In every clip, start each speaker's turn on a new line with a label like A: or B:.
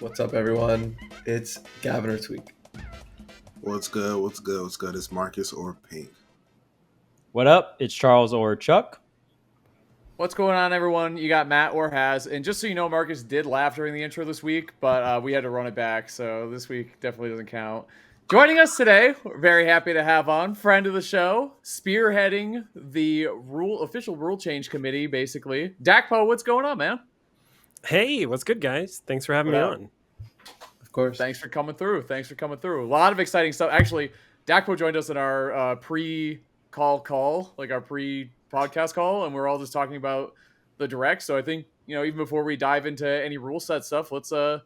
A: What's up, everyone? It's Gavin or Tweek.
B: What's good? What's good? What's good? It's Marcus or Pink.
C: What up? It's Charles or Chuck.
D: What's going on, everyone? You got Matt or Haz. And just so you know, Marcus did laugh during the intro this week, but we had to run it back, so this week definitely doesn't count. Joining us today, we're very happy to have on, friend of the show, spearheading the official rule change committee, basically. Dakpo, what's going on, man?
E: Hey, what's good, guys? Thanks for having me on.
A: Of course.
D: Thanks for coming through. A lot of exciting stuff. Actually, Dakpo joined us in our pre-call, like our pre-podcast call, and we're all just talking about the direct. So I think, even before we dive into any rule set stuff, I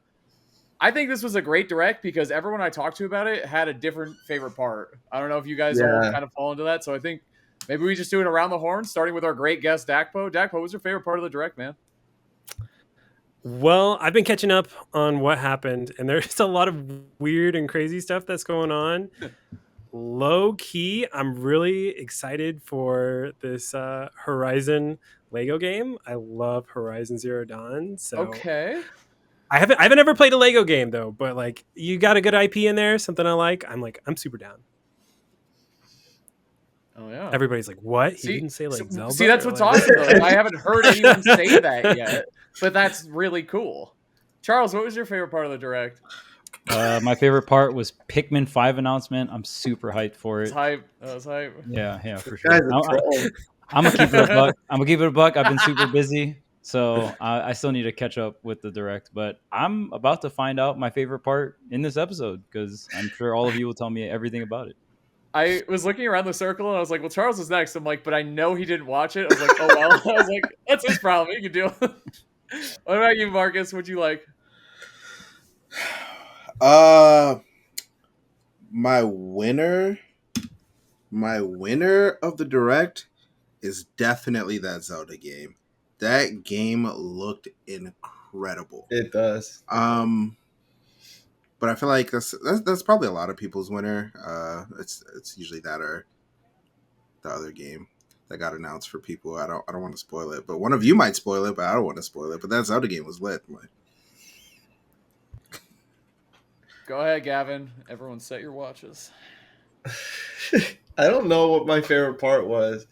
D: think this was a great direct because everyone I talked to about it had a different favorite part. I don't know if you guys all kind of fall into that. So I think maybe we just do it around the horn, starting with our great guest, Dakpo. Dakpo, what was your favorite part of the direct, man?
E: Well, I've been catching up on what happened, and there's a lot of weird and crazy stuff that's going on. Low key, I'm really excited for this Horizon Lego game. I love Horizon Zero Dawn. So
D: okay.
E: I haven't ever played a Lego game though, but like you got a good IP in there, something I like. I'm super down.
D: Oh yeah.
E: Everybody's like, "What?" He didn't say like Zelda.
D: See, that's what's awesome. I haven't heard anyone say that yet, but that's really cool. Charles, what was your favorite part of the direct?
C: My favorite part was Pikmin 5 announcement. I'm super hyped for it.
D: That was hype.
C: Yeah, for sure. I'm gonna keep it a buck. I've been super busy, so I still need to catch up with the direct. But I'm about to find out my favorite part in this episode because I'm sure all of you will tell me everything about it.
D: I was looking around the circle and I was like, well, Charles is next. I'm like, but I know he didn't watch it. I was like, oh, well. I was like, that's his problem. He can deal with it. What about you, Marcus? What'd you like?
B: My winner of the direct is definitely that Zelda game. That game looked incredible.
A: It does.
B: But I feel like that's probably a lot of people's winner. It's usually that or the other game that got announced for people. I don't want to spoil it, but one of you might spoil it, but I don't want to spoil it. But that Zelda game was lit.
D: Go ahead, Gavin. Everyone set your watches.
A: I don't know what my favorite part was.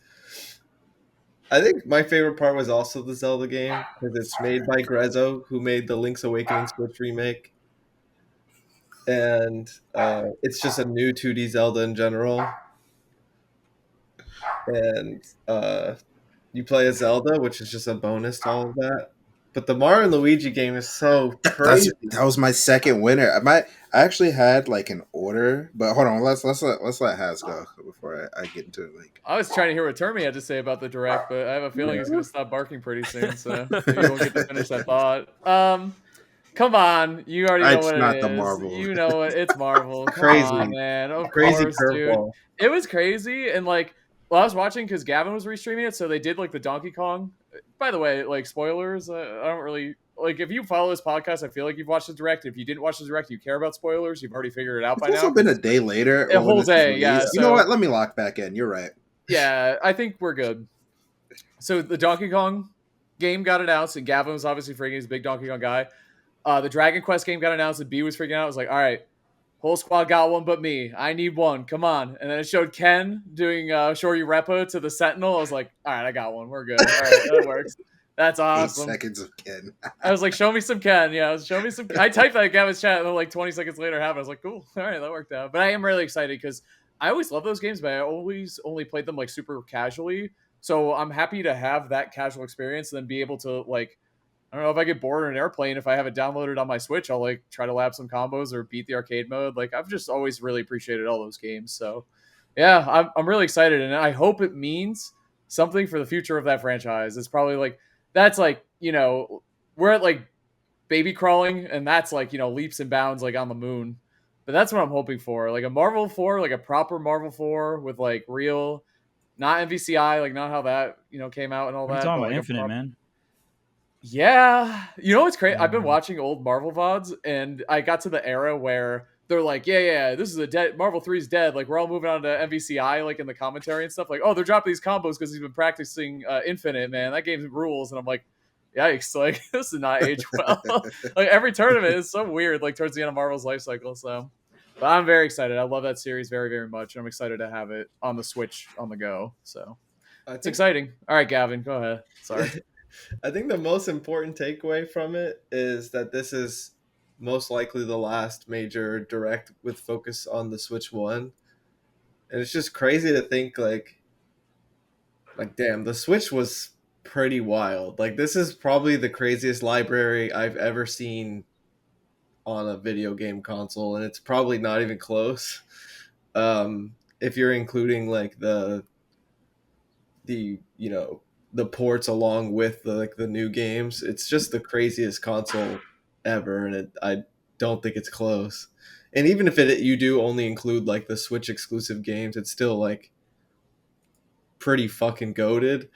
A: I think my favorite part was also the Zelda game because it's made by Grezzo, who made the Link's Awakening Switch remake. And it's just a new 2D Zelda in general. And you play as Zelda, which is just a bonus to all of that. But the Mario and Luigi game is so crazy.
B: That was my second winner. I actually had like an order, but hold on, let's let Haz go before I get into it. Like,
D: I was trying to hear what Termy had to say about the direct, but I have a feeling he's going to stop barking pretty soon, so maybe we'll get to finish that thought. Come on, you already know what it is.
B: The Marvel.
D: You know it. It's Marvel.
A: Crazy,
D: on, man. Of
A: crazy
D: course, dude. It was crazy, and like, well, I was watching because Gavin was restreaming it, so they did like the Donkey Kong. By the way, like spoilers, I don't really like. If you follow this podcast, I feel like you've watched the direct. If you didn't watch the direct, you care about spoilers. You've already figured it out by now.
B: It's also been a day later.
D: A whole day, yeah.
B: You know what? Let me lock back in. You're right.
D: Yeah, I think we're good. So the Donkey Kong game got announced, and Gavin was obviously freaking. He's a big Donkey Kong guy. The Dragon Quest game got announced, and B was freaking out. I was like, all right, whole squad got one but me. I need one. Come on. And then it showed Ken doing Shoryu Repo to the Sentinel. I was like, all right, I got one. We're good. All right, that works. That's awesome.
B: 8 seconds of Ken.
D: I was like, show me some Ken. Yeah, show me some. I typed that in Gavin's chat, and then like 20 seconds later, it happened. I was like, cool. All right, that worked out. But I am really excited because I always love those games, but I always only played them like super casually. So I'm happy to have that casual experience and then be able to like, I don't know, if I get bored in an airplane, if I have it downloaded on my Switch, I'll like try to lab some combos or beat the arcade mode. Like I've just always really appreciated all those games. So yeah, I'm really excited, and I hope it means something for the future of that franchise. It's probably like, that's like, we're at like baby crawling, and that's like, leaps and bounds like on the moon. But that's what I'm hoping for. Like a Marvel 4, like a proper Marvel 4 with like real, not MVCI, like not how that, came out and all that.
C: You're talking about
D: like
C: Infinite, man.
D: Yeah. What's crazy? I've been watching old Marvel VODs, and I got to the era where they're like, yeah, this is a dead, Marvel 3's dead. Like, we're all moving on to MVCI, like in the commentary and stuff. Like, oh, they're dropping these combos because he's been practicing Infinite, man. That game rules. And I'm like, yikes, like this did not age well. Like every tournament is so weird, like towards the end of Marvel's life cycle. So, but I'm very excited. I love that series very, very much. I'm excited to have it on the Switch on the go. So it's exciting. All right, Gavin, go ahead. Sorry.
A: I think the most important takeaway from it is that this is most likely the last major direct with focus on the Switch 1. And it's just crazy to think like damn, the Switch was pretty wild. Like this is probably the craziest library I've ever seen on a video game console, and it's probably not even close. If you're including like the the ports along with the new games, it's just the craziest console ever, and I don't think it's close. And even if you do only include like the Switch exclusive games, it's still like pretty fucking goated.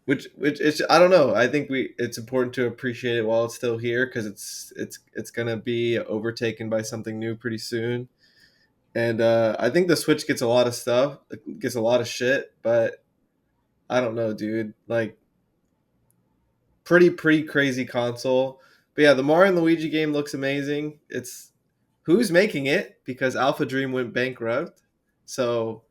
A: Which it's, I don't know. I think it's important to appreciate it while it's still here, because it's gonna be overtaken by something new pretty soon. And I think the Switch gets a lot of stuff, gets a lot of shit, but I don't know, dude. Like, pretty crazy console. But yeah, the Mario and Luigi game looks amazing. It's who's making it, because Alpha Dream went bankrupt. So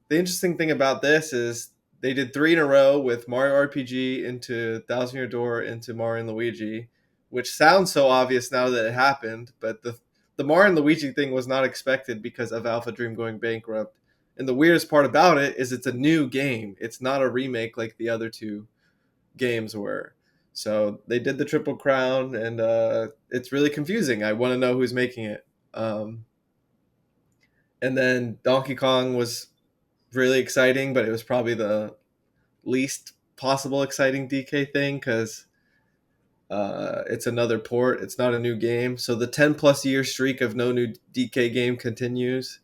A: the interesting thing about this is they did 3 in a row with Mario RPG into Thousand Year Door into Mario and Luigi, which sounds so obvious now that it happened, but the Mario and Luigi thing was not expected because of Alpha Dream going bankrupt. And the weirdest part about it is it's a new game. It's not a remake like the other 2 games were. So they did the Triple Crown, and it's really confusing. I want to know who's making it. And then Donkey Kong was really exciting, but it was probably the least possible exciting DK thing, because it's another port. It's not a new game. So the 10 plus year streak of no new DK game continues.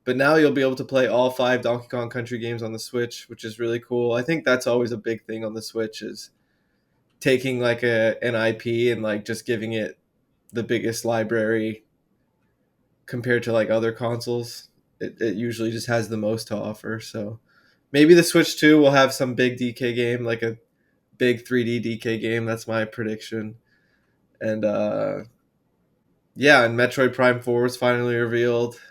A: But now you'll be able to play all 5 Donkey Kong Country games on the Switch, which is really cool. I think that's always a big thing on the Switch, is taking like an IP and like just giving it the biggest library compared to like other consoles. It usually just has the most to offer. So maybe the Switch 2 will have some big DK game, like a big 3D DK game. That's my prediction. And yeah, and Metroid Prime 4 was finally revealed,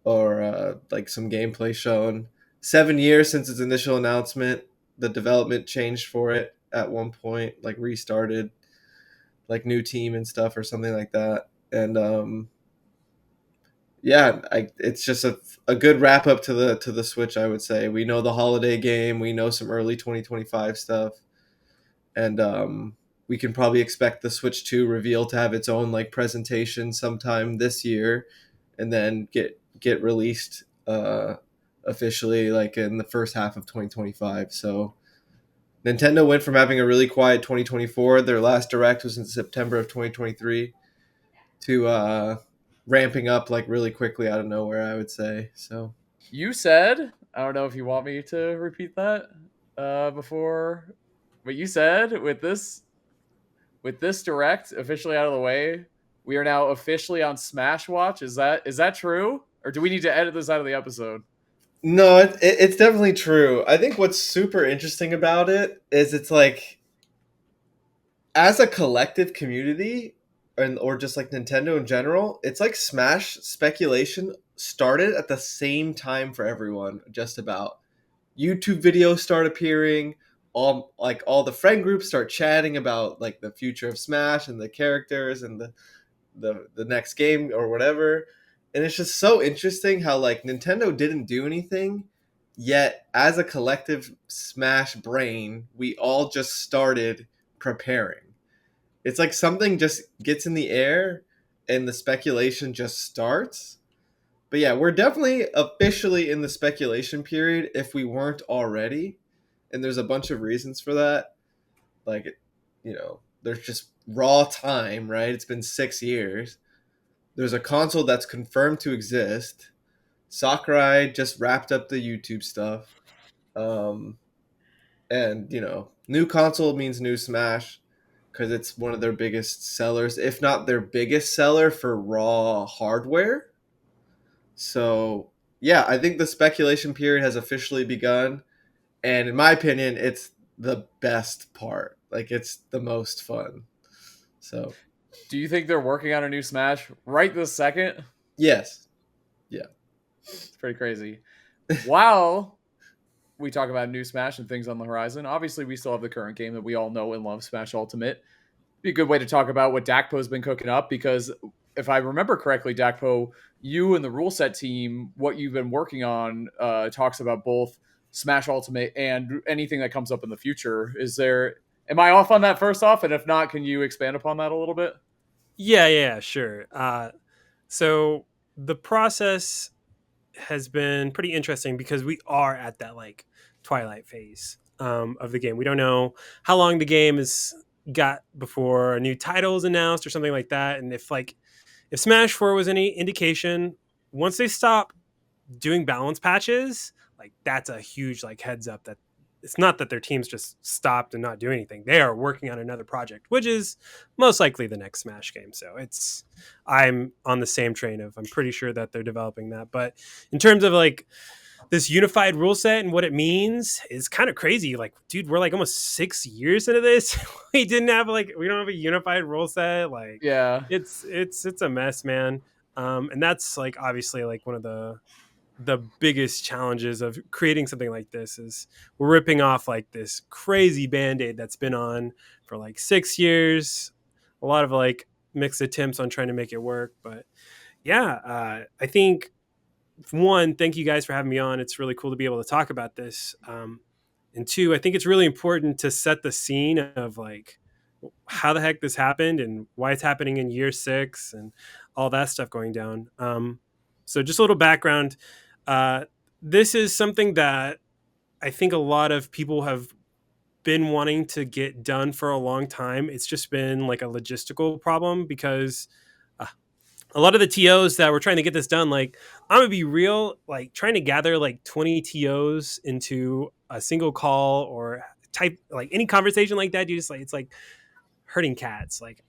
A: or like some gameplay shown. 7 years since its initial announcement. The development changed for it at one point, like restarted, like new team and stuff or something like that. And yeah, it's just a good wrap up to the Switch, I would say. We know the holiday game, we know some early 2025 stuff, and we can probably expect the Switch 2 reveal to have its own like presentation sometime this year, and then get released officially like in the first half of 2025. So Nintendo went from having a really quiet 2024, their last direct was in September of 2023, to ramping up like really quickly out of nowhere, I would say. So
D: You said, I don't know if you want me to repeat that before, but you said with this direct officially out of the way, we are now officially on Smash Watch. Is that true, or do we need to edit this out of the episode?
A: no, it's definitely true. I think what's super interesting about it is it's like, as a collective community, or just like Nintendo in general, it's like Smash speculation started at the same time for everyone, just about. YouTube videos start appearing, all the friend groups start chatting about like the future of Smash and the characters and the next game or whatever. And it's just so interesting how like Nintendo didn't do anything, yet as a collective Smash brain, we all just started preparing. It's like something just gets in the air and the speculation just starts. But yeah, we're definitely officially in the speculation period if we weren't already. And there's a bunch of reasons for that. Like, there's just raw time, right? It's been 6 years. There's a console that's confirmed to exist. Sakurai just wrapped up the YouTube stuff. And, new console means new Smash, because it's one of their biggest sellers, if not their biggest seller for raw hardware. So, yeah, I think the speculation period has officially begun. And in my opinion, it's the best part. Like, it's the most fun. So,
D: Do you think they're working on a new Smash right this second?
A: yes.
D: It's pretty crazy. While we talk about new Smash and things on the horizon, obviously we still have the current game that we all know and love, Smash Ultimate. Be a good way to talk about what Dakpo's been cooking up, because if I remember correctly, Dakpo, you and the Ruleset team, what you've been working on talks about both Smash Ultimate and anything that comes up in the future. Am I off on that first off? And if not, can you expand upon that a little bit?
E: Yeah, sure. So the process has been pretty interesting because we are at that like twilight phase of the game. We don't know how long the game has got before a new title is announced or something like that. And if Smash 4 was any indication, once they stop doing balance patches, like that's a huge like heads up that it's not that their teams just stopped and not do anything. They are working on another project, which is most likely the next Smash game. So I'm on the same train of, I'm pretty sure that they're developing that. But in terms of like this unified rule set and what it means is kind of crazy. Like, dude, we're like almost 6 years into this. we don't have a unified rule set. Like,
D: Yeah.
E: it's a mess, man. And that's like obviously like one of the biggest challenges of creating something like this is we're ripping off like this crazy band-aid that's been on for like 6 years, a lot of like mixed attempts on trying to make it work. But yeah, I think one, thank you guys for having me on. It's really cool to be able to talk about this. And two, I think it's really important to set the scene of like how the heck this happened and why it's happening in year 6 and all that stuff going down. So just a little background. This is something that I think a lot of people have been wanting to get done for a long time. It's just been like a logistical problem because a lot of the TOs that were trying to get this done, like I'm gonna be real, like trying to gather like 20 TOs into a single call or type like any conversation like that, you just like, it's like herding cats. Like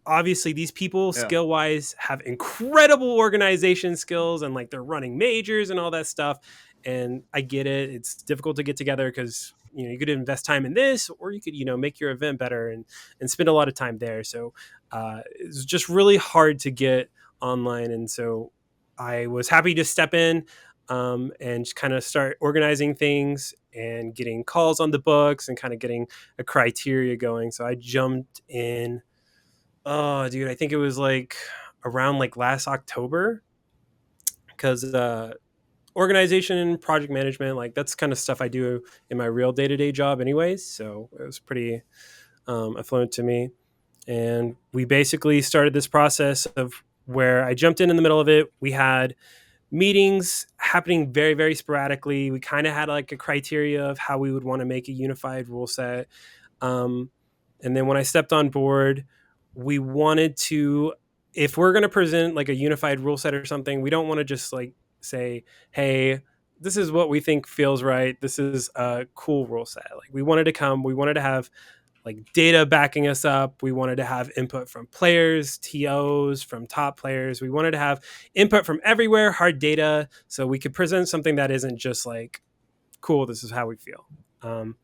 E: obviously these people skill wise have incredible organization skills and like they're running majors and all that stuff. And I get it. It's difficult to get together because, you could invest time in this, or you could, make your event better and spend a lot of time there. So it's just really hard to get online. And so I was happy to step in and just kind of start organizing things and getting calls on the books and kind of getting a criteria going. So I jumped in. Oh, dude, I think it was like around like last October because organization and project management, like that's kind of stuff I do in my real day-to-day job anyways. So it was pretty affluent to me. And we basically started this process of where I jumped in the middle of it. We had meetings happening very, very sporadically. We kind of had like a criteria of how we would want to make a unified rule set. And then when I stepped on board, we wanted to, if we're going to present like a unified rule set or something, we don't want to just like say, hey, this is what we think feels right. This is a cool rule set. Like we wanted to have like data backing us up. We wanted to have input from players, TOs, from top players. We wanted to have input from everywhere, hard data, so we could present something that isn't just like, cool, this is how we feel. And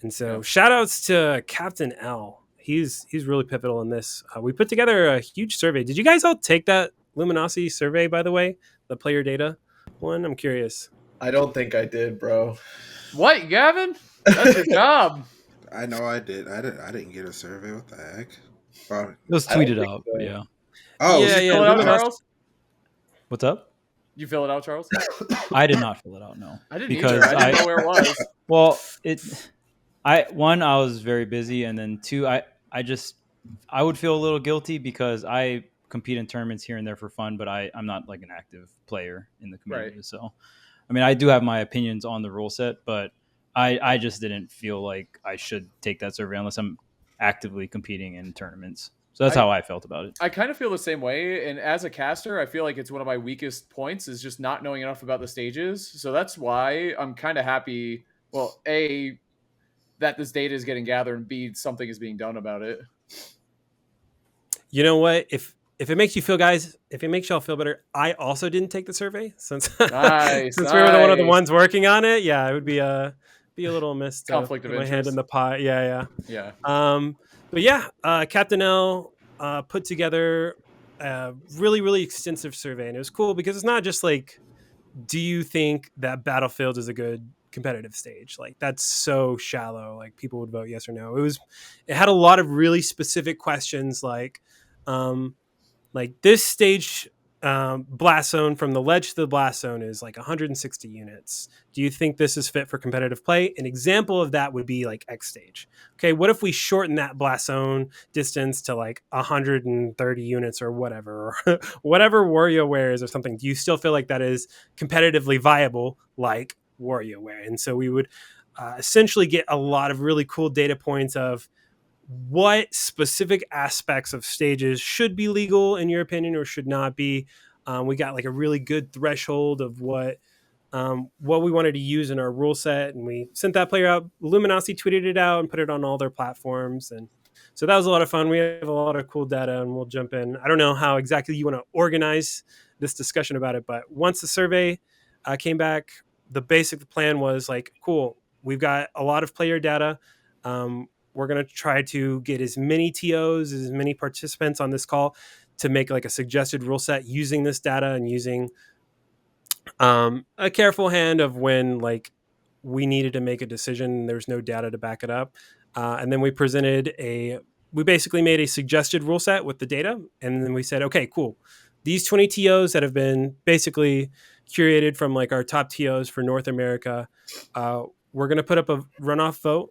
E: so shout outs to Captain L. He's really pivotal in this. We put together a huge survey. Did you guys all take that Luminosity survey, by the way? The player data one? I'm curious.
A: I don't think I did, bro.
D: What, Gavin? That's your job.
B: I know I did. I didn't get a survey. What the heck?
C: It was tweeted out. So. Yeah.
B: Oh,
E: yeah.
D: Fill it out, Charles?
C: What's up?
D: You fill it out, Charles?
C: I did not fill it out. No,
D: I didn't either. I didn't know where it was.
C: Well, I was very busy, and then two, I would feel a little guilty because I compete in tournaments here and there for fun, but I'm not like an active player in the community. Right. So, I mean, I do have my opinions on the rule set, but I just didn't feel like I should take that survey unless I'm actively competing in tournaments. So that's how I felt about it.
D: I kind of feel the same way. And as a caster, I feel like it's one of my weakest points is just not knowing enough about the stages. So that's why I'm kind of happy. Well, A, that this data is getting gathered, and B, something is being done about it.
E: You know what? If it makes you feel, guys, if it makes y'all feel better, I also didn't take the survey since
D: nice,
E: we were one of the ones working on it. Yeah, it would be be a little amiss to
D: Conflict
E: put
D: of
E: my hand in
D: interest.
E: the pot. Yeah.
D: Yeah.
E: But yeah, Captain L put together a really, really extensive survey, and it was cool because it's not just like, do you think that Battlefield is a good competitive stage? Like that's so shallow. Like people would vote yes or no. It had a lot of really specific questions um, like this stage blast zone from the ledge to the blast zone is like 160 units. Do you think this is fit for competitive play? An example of that would be like X stage. Okay, what if we shorten that blast zone distance to like 130 units or whatever, or whatever WarioWare is or something? Do you still feel like that is competitively viable like WarioWare? And so we would essentially get a lot of really cool data points of what specific aspects of stages should be legal in your opinion or should not be. We got like a really good threshold of what we wanted to use in our rule set, and we sent that player out. Luminosity tweeted it out and put it on all their platforms, and so that was a lot of fun. We have a lot of cool data, and we'll jump in. I don't know how exactly you want to organize this discussion about it, but once the survey came back, the basic plan was like, cool, we've got a lot of player data. We're going to try to get as many TOs, as many participants on this call to make like a suggested rule set using this data and using a careful hand of when like we needed to make a decision. There's no data to back it up. And then we basically made a suggested rule set with the data. And then we said, okay, cool. These 20 TOs that have been basically curated from like our top TOs for North America, we're going to put up a runoff vote,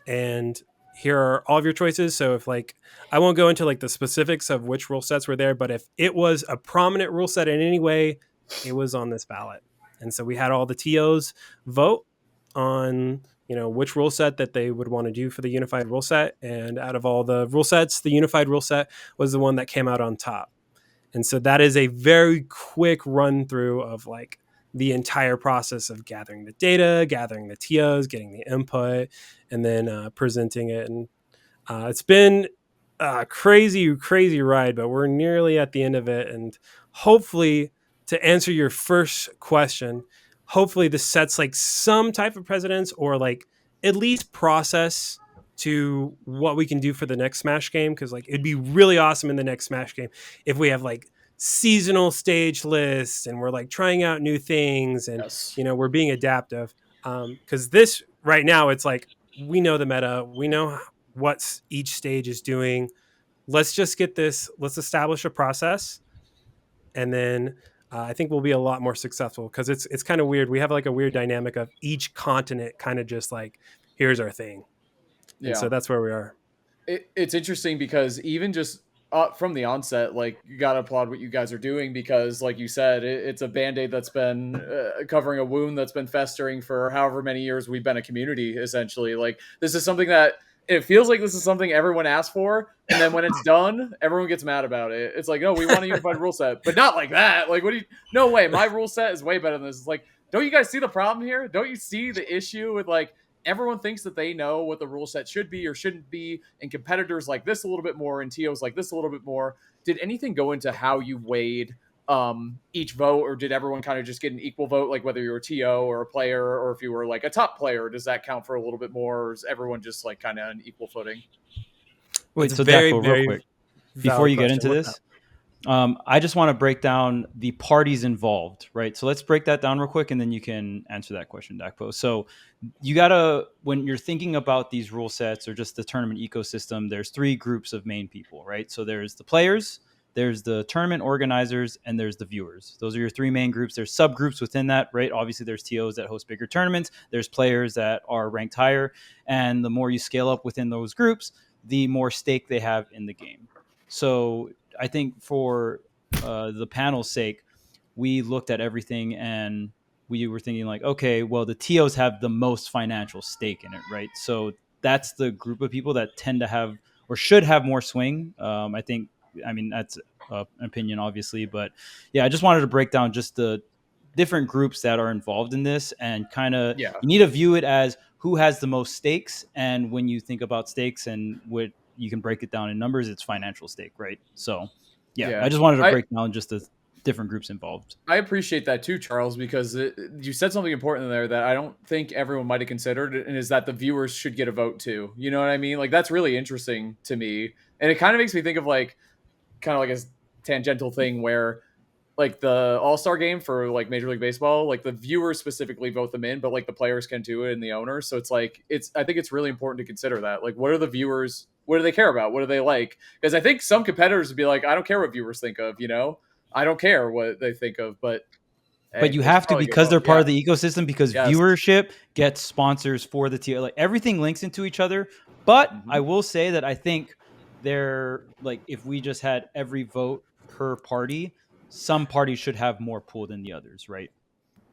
E: and here are all of your choices. So if like, I won't go into like the specifics of which rule sets were there, but if it was a prominent rule set in any way, it was on this ballot. And so we had all the TOs vote on, which rule set that they would want to do for the unified rule set. And out of all the rule sets, the unified rule set was the one that came out on top. And so that is a very quick run through of like the entire process of gathering the data, gathering the TOs, getting the input, and then presenting it. And it's been a crazy, crazy ride, but we're nearly at the end of it. And hopefully, to answer your first question, hopefully this sets like some type of precedence or like at least process to what we can do for the next Smash game. Because like it'd be really awesome in the next Smash game if we have like seasonal stage lists and we're like trying out new things and
D: Yes.
E: we're being adaptive. Because this right now, it's like we know the meta, we know what each stage is doing. Let's just get this. Let's establish a process, and then I think we'll be a lot more successful because it's kind of weird. We have like a weird dynamic of each continent kind of just like, here's our thing. And so that's where we are.
D: It's interesting because even just from the onset, like you got to applaud what you guys are doing because, like you said, it's a Band-Aid that's been covering a wound that's been festering for however many years we've been a community, essentially. Like this is something that it feels like this is something everyone asked for, and then when it's done, everyone gets mad about it. It's like, no, we want a unified rule set, but not like that. Like, no way, my rule set is way better than this. It's like, don't you guys see the problem here? Don't you see the issue with like, everyone thinks that they know what the rule set should be or shouldn't be, and competitors like this a little bit more, and TOs like this a little bit more. Did anything go into how you weighed each vote, or did everyone kind of just get an equal vote, like whether you were a TO or a player, or if you were like a top player, does that count for a little bit more, or is everyone just like kind of on equal footing?
C: Wait, so Dakpo, real quick, before you get into this, I just want to break down the parties involved, right? So let's break that down real quick, and then you can answer that question, Dakpo. So you gotta, when you're thinking about these rule sets or just the tournament ecosystem, there's three groups of main people, right? So there's the players, there's the tournament organizers, and there's the viewers. Those are your three main groups. There's subgroups within that, right? Obviously, there's TOs that host bigger tournaments. There's players that are ranked higher. And the more you scale up within those groups, the more stake they have in the game. So I think for the panel's sake, we looked at everything and we were thinking like, okay, well, the TOs have the most financial stake in it, right? So that's the group of people that tend to have or should have more swing. I mean, that's an opinion, obviously. But yeah, I just wanted to break down just the different groups that are involved in this and kind of, you need to view it as who has the most stakes. And when you think about stakes and what you can break it down in numbers, it's financial stake, right? So yeah. I just wanted to break down just the different groups involved.
D: I appreciate that too, Charles, because you said something important in there that I don't think everyone might have considered, and is that the viewers should get a vote too. You know what I mean? Like, that's really interesting to me, and it kind of makes me think of like kind of like a tangential thing where like the All-Star game for like Major League Baseball, like the viewers specifically vote them in, but like the players can do it and the owners. So it's like I think it's really important to consider that. Like, what are the viewers? What do they care about? What do they like? Because I think some competitors would be like, I don't care what viewers think of, I don't care what they think of, but hey,
C: you have to, because they're part of the ecosystem, because
D: Yes.
C: viewership gets sponsors for the tier. Like, everything links into each other. But I will say that I think they're like, if we just had every vote per party, some parties should have more pull than the others, right?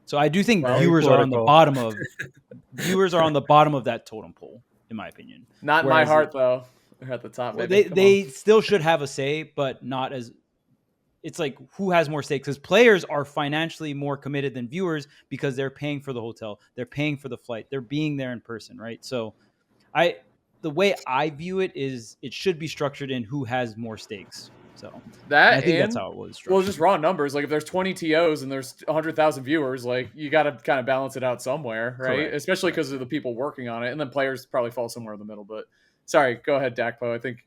C: So I do think
E: Very
C: viewers are on the
E: political.
C: bottom of that totem pole, in my opinion.
D: Not in my heart though. They're at the top.
C: Well,
D: Maybe.
C: they still should have a say, but not as. It's like, who has more stakes? Because players are financially more committed than viewers, because they're paying for the hotel, they're paying for the flight, they're being there in person, right? So the way I view it is, it should be structured in who has more stakes. So I think that's how it was structured.
D: Well, just raw numbers. Like, if there's 20 TOs and there's 100,000 viewers, like, you got to kind of balance it out somewhere, right?
C: Correct.
D: Especially because of the people working on it, and then players probably fall somewhere in the middle. But sorry, go ahead, Dakpo. I think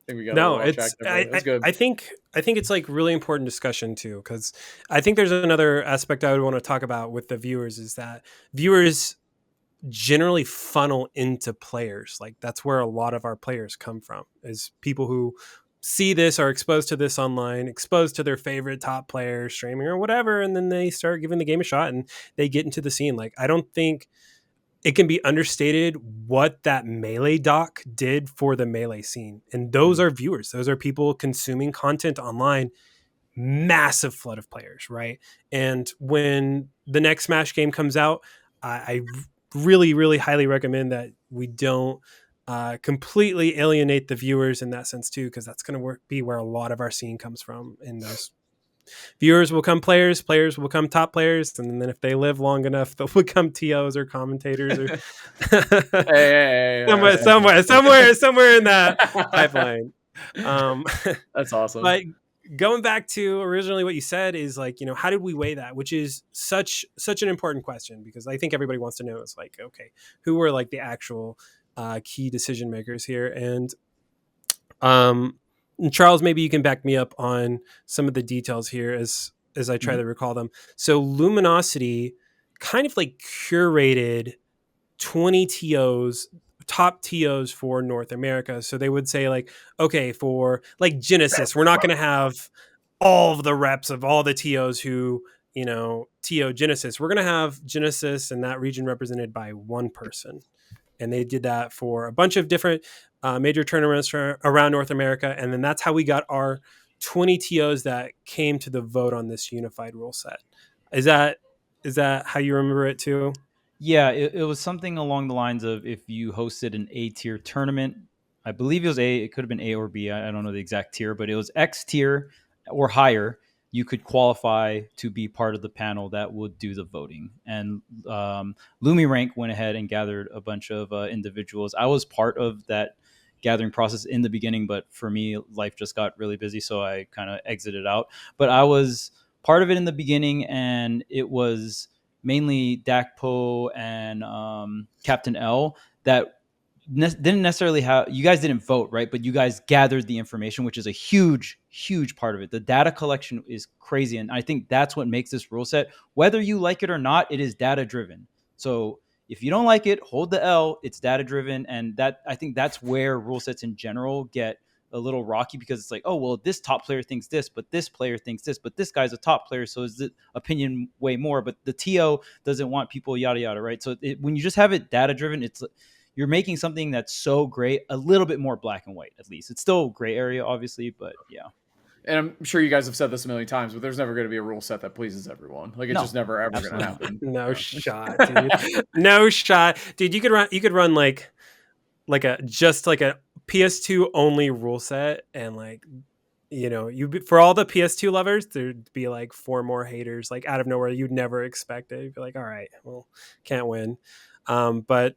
D: we got
E: no,
D: a little
E: it's
D: it's good.
E: I think it's like really important discussion too, because I think there's another aspect I would want to talk about with the viewers, is that viewers generally funnel into players. Like, that's where a lot of our players come from, is people who see this, are exposed to this online, exposed to their favorite top player streaming or whatever, and then they start giving the game a shot and they get into the scene. Like, I don't think it can be understated what that Melee doc did for the Melee scene. And those are viewers. Those are people consuming content online. Massive flood of players, right? And when the next Smash game comes out, I really, really highly recommend that we don't completely alienate the viewers in that sense too, because that's going to be where a lot of our scene comes from. And those viewers will become players, players will become top players, and then if they live long enough, they'll become TOs or commentators, or somewhere in that pipeline.
D: That's awesome.
E: But going back to originally what you said is like, how did we weigh that? Which is such an important question, because I think everybody wants to know, is like, okay, who were like the actual key decision makers here? And Charles, maybe you can back me up on some of the details here as I try to recall them. So Luminosity kind of like curated 20 TOs, top TOs for North America. So they would say like, okay, for like Genesis, we're not going to have all of the reps of all the TOs who, TO Genesis. We're going to have Genesis and that region represented by one person. And they did that for a bunch of different major tournaments around North America. And then that's how we got our 20 TOs that came to the vote on this unified rule set. Is that how you remember it too?
C: Yeah, it was something along the lines of, if you hosted an A tier tournament, I believe it was A, it could have been A or B, I don't know the exact tier, but it was X tier or higher, you could qualify to be part of the panel that would do the voting. And LumiRank went ahead and gathered a bunch of individuals. I was part of that gathering process in the beginning, but for me, life just got really busy, so I kind of exited out. But I was part of it in the beginning, and it was mainly Dakpo and Captain L that didn't necessarily have, you guys didn't vote, right? But you guys gathered the information, which is a huge part of it. The data collection is crazy. And I think that's what makes this rule set, whether you like it or not, it is data driven. So if you don't like it, hold the L, it's data driven. And that, I think that's where rule sets in general get a little rocky, because it's like, oh, well, this top player thinks this, but this player thinks this, but this guy's a top player, so is the opinion way more, but the TO doesn't want people yada yada, right? So when you just have it data driven, you're making something that's so great a little bit more black and white. At least it's still gray area, obviously, but yeah.
D: And I'm sure you guys have said this a million times, but there's never going to be a rule set that pleases everyone. Like, it's just never ever going to happen.
E: No shot, dude. No shot, dude. You could run like a PS2 only rule set, and like, for all the PS2 lovers, there'd be like 4 more haters like out of nowhere. You'd never expect it. You'd be like, all right, well, can't win. But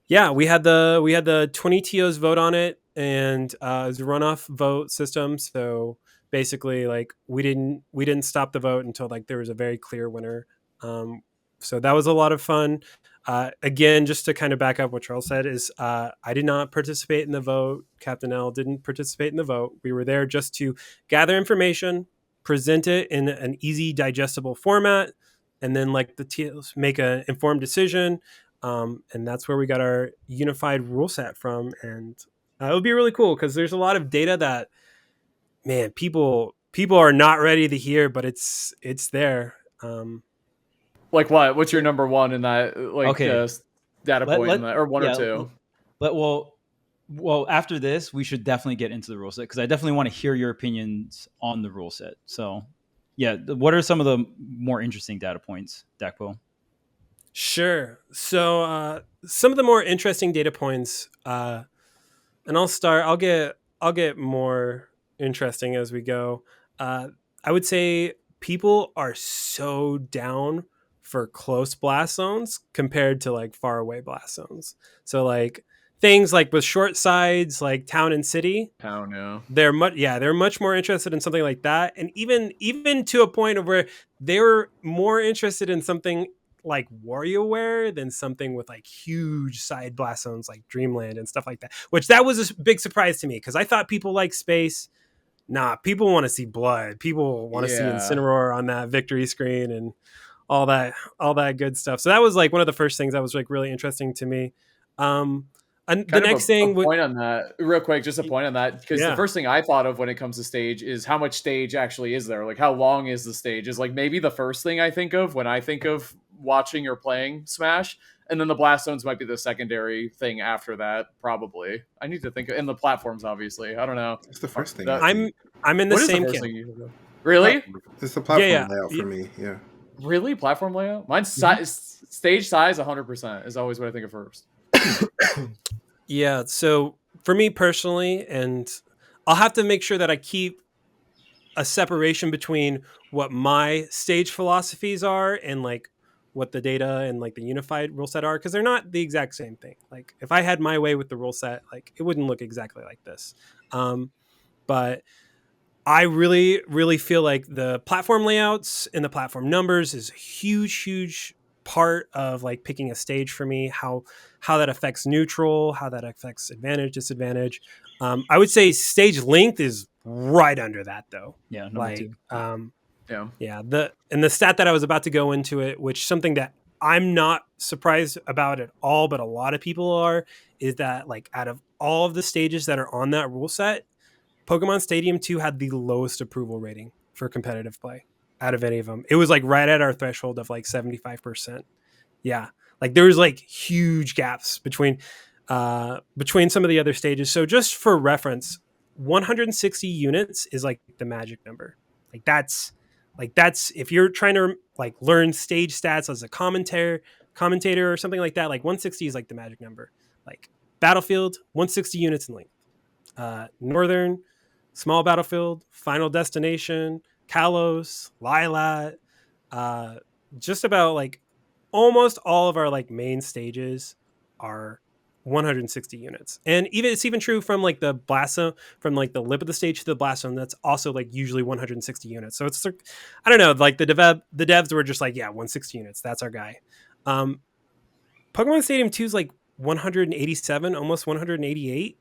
E: yeah, we had the 20 TOs vote on it, and it was a runoff vote system. So basically like we didn't stop the vote until like there was a very clear winner. So that was a lot of fun. Again, just to kind of back up what Charles said is I did not participate in the vote. Captain L didn't participate in the vote. We were there just to gather information, present it in an easy, digestible format, and then like the teams make an informed decision. And that's where we got our unified rule set from. And it would be really cool because there's a lot of data that, man, people are not ready to hear, but it's there.
D: Like what? What's your number one in that data point in that, or one or two?
C: Well, after this, we should definitely get into the rule set because I definitely want to hear your opinions on the rule set. So, yeah, what are some of the more interesting data points, Dakpo?
E: Sure. So, some of the more interesting data points, and I'll start. I'll get more interesting as we go. I would say people are so down for close blast zones compared to like far away blast zones. So like things like with short sides, like town and city, they're much more interested in something like that. And even to a point of where they were more interested in something like WarioWare than something with like huge side blast zones like Dreamland and stuff like that, which that was a big surprise to me because I thought people like space. Nah, people want to see blood. People want to see Incineroar on that victory screen and all that good stuff. So that was like one of the first things that was like really interesting to me. And the next thing,
D: point on that real quick, just a point on that, because the first thing I thought of when it comes to stage is how much stage actually is there? Like how long is the stage is like maybe the first thing I think of when I think of watching or playing Smash. And then the blast zones might be the secondary thing after that, probably. I need to think of, and the platforms, obviously. I don't know.
B: It's the first thing.
E: I'm in the same camp.
D: Really?
B: It's the platform layout for me. Yeah.
D: Really? Platform layout? Mine's stage size 100% is always what I think of first.
E: Yeah. So for me personally, and I'll have to make sure that I keep a separation between what my stage philosophies are and like what the data and like the unified rule set are, because they're not the exact same thing. Like if I had my way with the rule set, like it wouldn't look exactly like this. But I really, really feel like the platform layouts and the platform numbers is a huge part of like picking a stage for me, how that affects neutral, how that affects advantage, disadvantage. I would say stage length is right under that though.
C: Yeah.
E: Like,
C: two.
E: The stat that I was about to go into it, which something that I'm not surprised about at all, but a lot of people are, is that like out of all of the stages that are on that rule set, Pokemon Stadium 2 had the lowest approval rating for competitive play out of any of them. It was like right at our threshold of like 75%. Yeah. Like there was like huge gaps between some of the other stages. So just for reference, 160 units is like the magic number. Like that's if you're trying to like learn stage stats as a commentator or something like that, like 160 is like the magic number. Like Battlefield, 160 units in length. Northern, Small Battlefield, Final Destination, Kalos, Lilat, just about like almost all of our like main stages are 160 units. And it's even true from like the blast zone, from like the lip of the stage to the blast zone, that's also like usually 160 units. So it's like, I don't know, like the devs were just like, yeah, 160 units, that's our guy. Pokemon Stadium 2 is like 187, almost 188.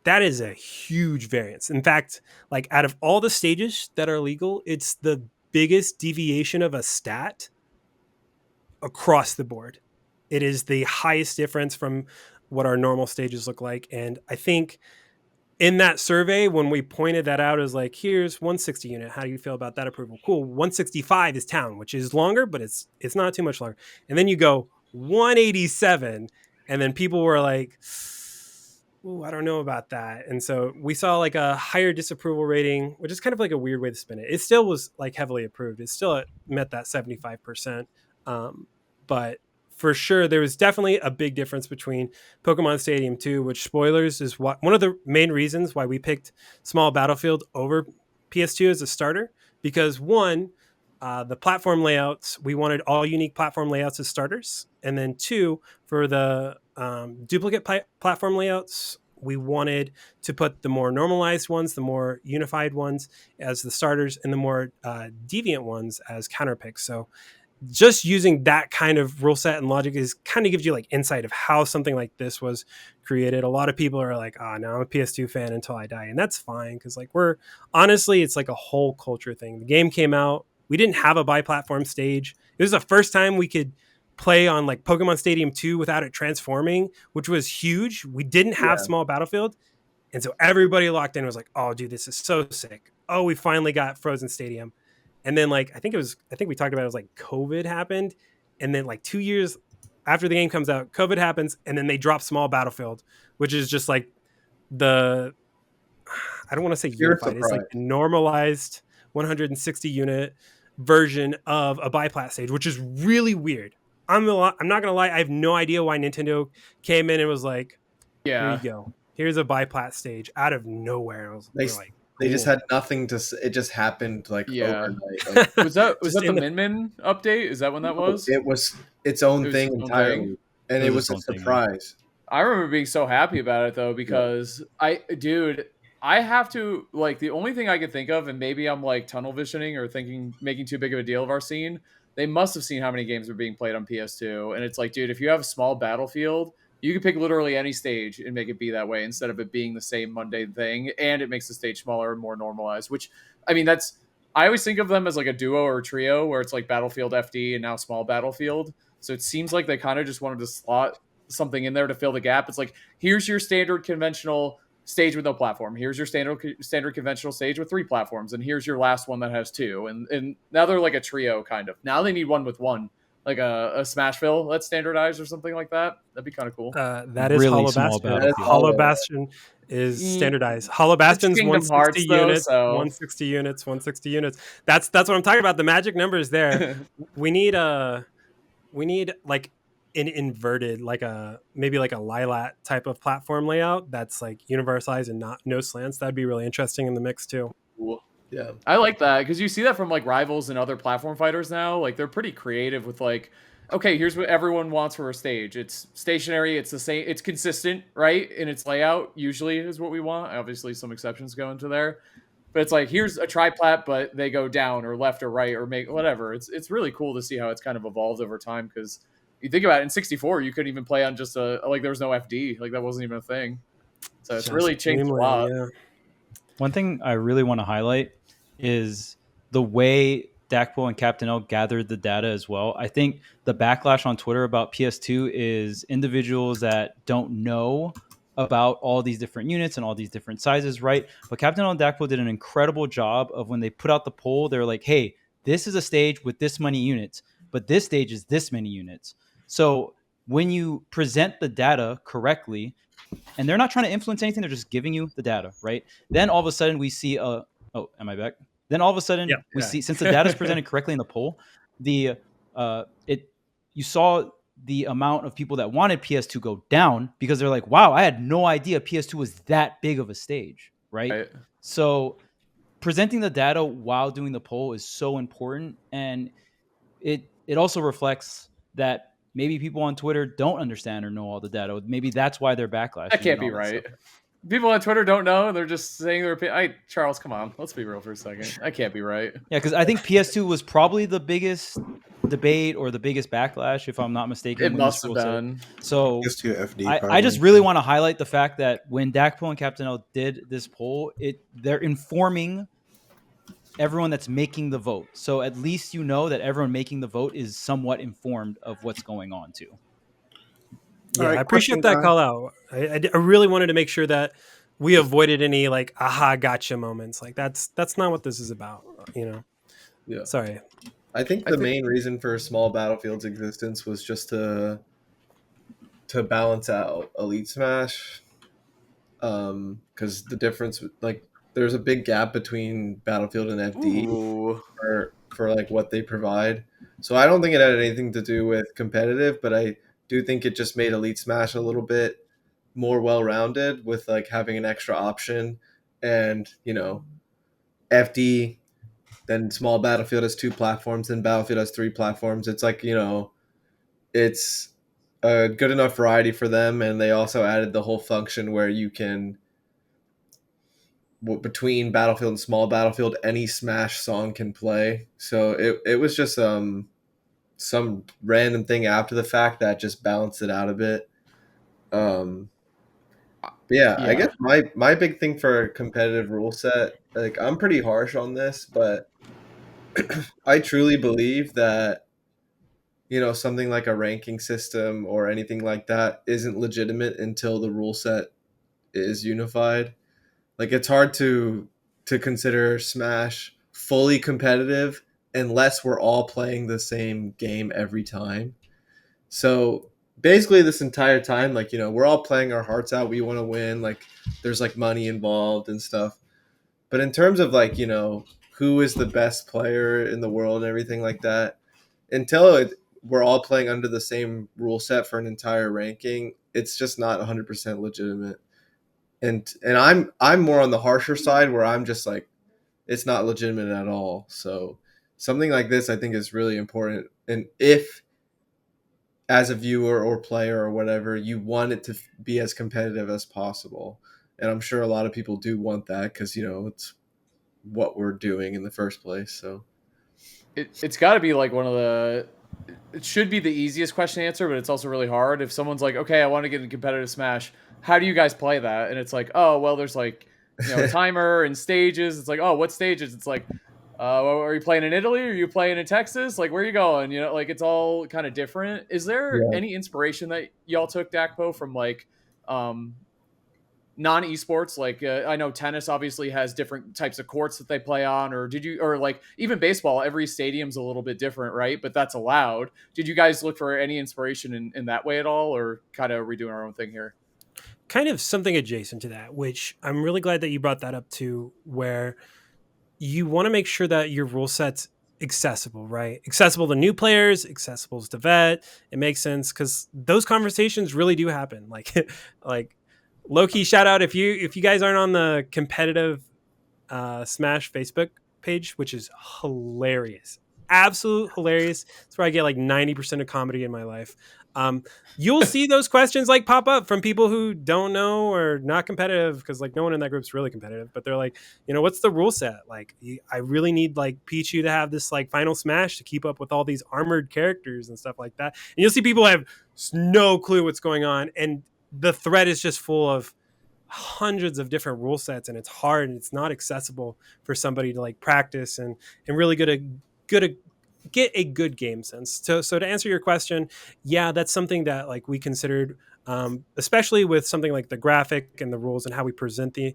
E: That is a huge variance. In fact, like out of all the stages that are legal, it's the biggest deviation of a stat across the board. It is the highest difference from what our normal stages look like. And I think in that survey, when we pointed that out as like, here's 160 unit, how do you feel about that approval? Cool. 165 is town, which is longer, but it's not too much longer. And then you go 187, and then people were like, ooh, I don't know about that. And so we saw like a higher disapproval rating, which is kind of like a weird way to spin it. It still was like heavily approved. It still met that 75%. But for sure, there was definitely a big difference between Pokemon Stadium 2, which, spoilers, is one of the main reasons why we picked Small Battlefield over PS2 as a starter. Because one, the platform layouts, we wanted all unique platform layouts as starters. And then two, for the duplicate platform layouts, we wanted to put the more normalized ones, the more unified ones as the starters, and the more deviant ones as counterpicks. So just using that kind of rule set and logic is kind of gives you like insight of how something like this was created. A lot of people are like, oh no, I'm a PS2 fan until I die. And that's fine. Cause like honestly, it's like a whole culture thing. The game came out. We didn't have a bi-platform stage. It was the first time we could play on like Pokemon Stadium 2 without it transforming, which was huge. We didn't have small Battlefield. And so everybody locked in and was like, oh dude, this is so sick. Oh, we finally got Frozen Stadium. And then like I think we talked about it was like COVID happened, and then like 2 years after the game comes out, COVID happens, and then they drop small Battlefield, which is just like I don't want to say unified, it's like the normalized 160 unit version of a biplat stage, which is really weird. I'm not gonna lie, I have no idea why Nintendo came in and was like, here you go, here's a biplat stage out of nowhere.
A: They just had nothing to say. It just happened like overnight. Like,
D: was that the Min update? Is that when that was?
A: It was its own thing entirely. And it was a surprise.
D: I remember being so happy about it though, because I have to, like, the only thing I could think of, and maybe I'm like tunnel visioning or making too big of a deal of our scene, they must have seen how many games were being played on PS2. And it's like, dude, if you have a small Battlefield, you can pick literally any stage and make it be that way instead of it being the same mundane thing. And it makes the stage smaller and more normalized, which, I mean, I always think of them as like a duo or a trio where it's like Battlefield FD and now small Battlefield. So it seems like they kind of just wanted to slot something in there to fill the gap. It's like, here's your standard conventional stage with no platform. Here's your standard conventional stage with 3 platforms. And here's your last one that has 2. And now they're like a trio kind of. Now they need one with 1. Like a Smashville that's standardized or something like that. That'd be kind of cool.
E: That is really Hollow Bastion. Hollow Bastion is standardized. Hollow Bastion's 160 units, 160 units, 160 units. That's what I'm talking about. The magic numbers there. we need like an inverted, like maybe like a Lilat type of platform layout that's like universalized and no slants. That'd be really interesting in the mix too.
D: Cool. Yeah, I like that because you see that from like Rivals and other platform fighters now. Like they're pretty creative with like, okay, here's what everyone wants for a stage. It's stationary. It's the same. It's consistent, right? In its layout, usually is what we want. Obviously, some exceptions go into there, but it's like here's a triplat, but they go down or left or right or make whatever. It's really cool to see how it's kind of evolved over time because you think about it, in 64, you couldn't even play on just like there was no FD. Like that wasn't even a thing. So it's really changed a lot. Yeah.
C: One thing I really want to highlight is the way Dakpo and Captain L gathered the data as well. I think the backlash on Twitter about PS2 is individuals that don't know about all these different units and all these different sizes, right? But Captain L and Dakpo did an incredible job of when they put out the poll, they're like, hey, this is a stage with this many units, but this stage is this many units. So when you present the data correctly, and they're not trying to influence anything, they're just giving you the data, right? Then all of a sudden we see am I back? Then all of a sudden we see, since the data is presented correctly in the poll, you saw the amount of people that wanted PS2 go down because they're like, wow, I had no idea PS2 was that big of a stage, right? So presenting the data while doing the poll is so important, and it also reflects that maybe people on Twitter don't understand or know all the data. Maybe that's why they're backlash.
D: That can't be right. People on Twitter don't know. They're just saying their opinion. Charles, come on. Let's be real for a second. I can't be right.
C: Yeah, because I think PS2 was probably the biggest debate or the biggest backlash, if I'm not mistaken.
D: It must have been.
C: So I just really want to highlight the fact that when Dakpo and Captain L did this poll, they're informing everyone that's making the vote. So at least you know that everyone making the vote is somewhat informed of what's going on too.
E: Yeah, I appreciate that call out. I really wanted to make sure that we avoided any like aha gotcha moments. Like that's not what this is about, you know.
A: Yeah.
E: Sorry.
A: I think the main reason for small Battlefield's existence was just to balance out Elite Smash. Because the difference, like, there's a big gap between Battlefield and FD for like what they provide. So I don't think it had anything to do with competitive, but I do think it just made Elite Smash a little bit more well-rounded with like having an extra option, and you know, FD, then small Battlefield has 2 platforms, then Battlefield has 3 platforms. It's like, you know, it's a good enough variety for them, and they also added the whole function where you can between Battlefield and Small Battlefield, any Smash song can play. So it was just some random thing after the fact that just balanced it out a bit. But yeah, I guess my big thing for a competitive rule set, like I'm pretty harsh on this, but I truly believe that something like a ranking system or anything like that isn't legitimate until the rule set is unified. Like it's hard to consider Smash fully competitive unless we're all playing the same game every time. So basically this entire time, like, we're all playing our hearts out. We want to win. Like there's like money involved and stuff. But in terms of like, who is the best player in the world and everything like that, until we're all playing under the same rule set for an entire ranking, it's just not 100% legitimate. And I'm more on the harsher side where I'm just like, it's not legitimate at all. So something like this I think is really important. And if as a viewer or player or whatever, you want it to be as competitive as possible. And I'm sure a lot of people do want that because, it's what we're doing in the first place. So
D: it's got to be like one of the. It should be the easiest question to answer, but it's also really hard. If someone's like, "Okay, I want to get into competitive Smash. How do you guys play that?" And it's like, "Oh, well, there's like, a timer and stages." It's like, "Oh, what stages?" It's like, are you playing in Italy? Are you playing in Texas? Like, where are you going? Like it's all kind of different. Is there any inspiration that y'all took, Dakpo, from like non-esports? Like I know tennis obviously has different types of courts that they play on, or like even baseball, every stadium's a little bit different, right? But that's allowed. Did you guys look for any inspiration in that way at all, or kind of redoing our own thing here?
E: Kind of something adjacent to that, which I'm really glad that you brought that up too, where you want to make sure that your rule set's accessible, right? Accessible to new players, accessible to vet. It makes sense because those conversations really do happen. Like low-key shout out if you guys aren't on the competitive Smash Facebook page, which is hilarious, absolute hilarious. That's where I get like 90% of comedy in my life. You'll see those questions like pop up from people who don't know or not competitive, because like no one in that group is really competitive, but they're like, what's the rule set? Like I really need like Pichu to have this like final Smash to keep up with all these armored characters and stuff like that. And you'll see people have no clue what's going on, and the thread is just full of hundreds of different rule sets, and it's hard and it's not accessible for somebody to like practice and really get a good game sense. So to answer your question, yeah, that's something that like we considered, especially with something like the graphic and the rules and how we present the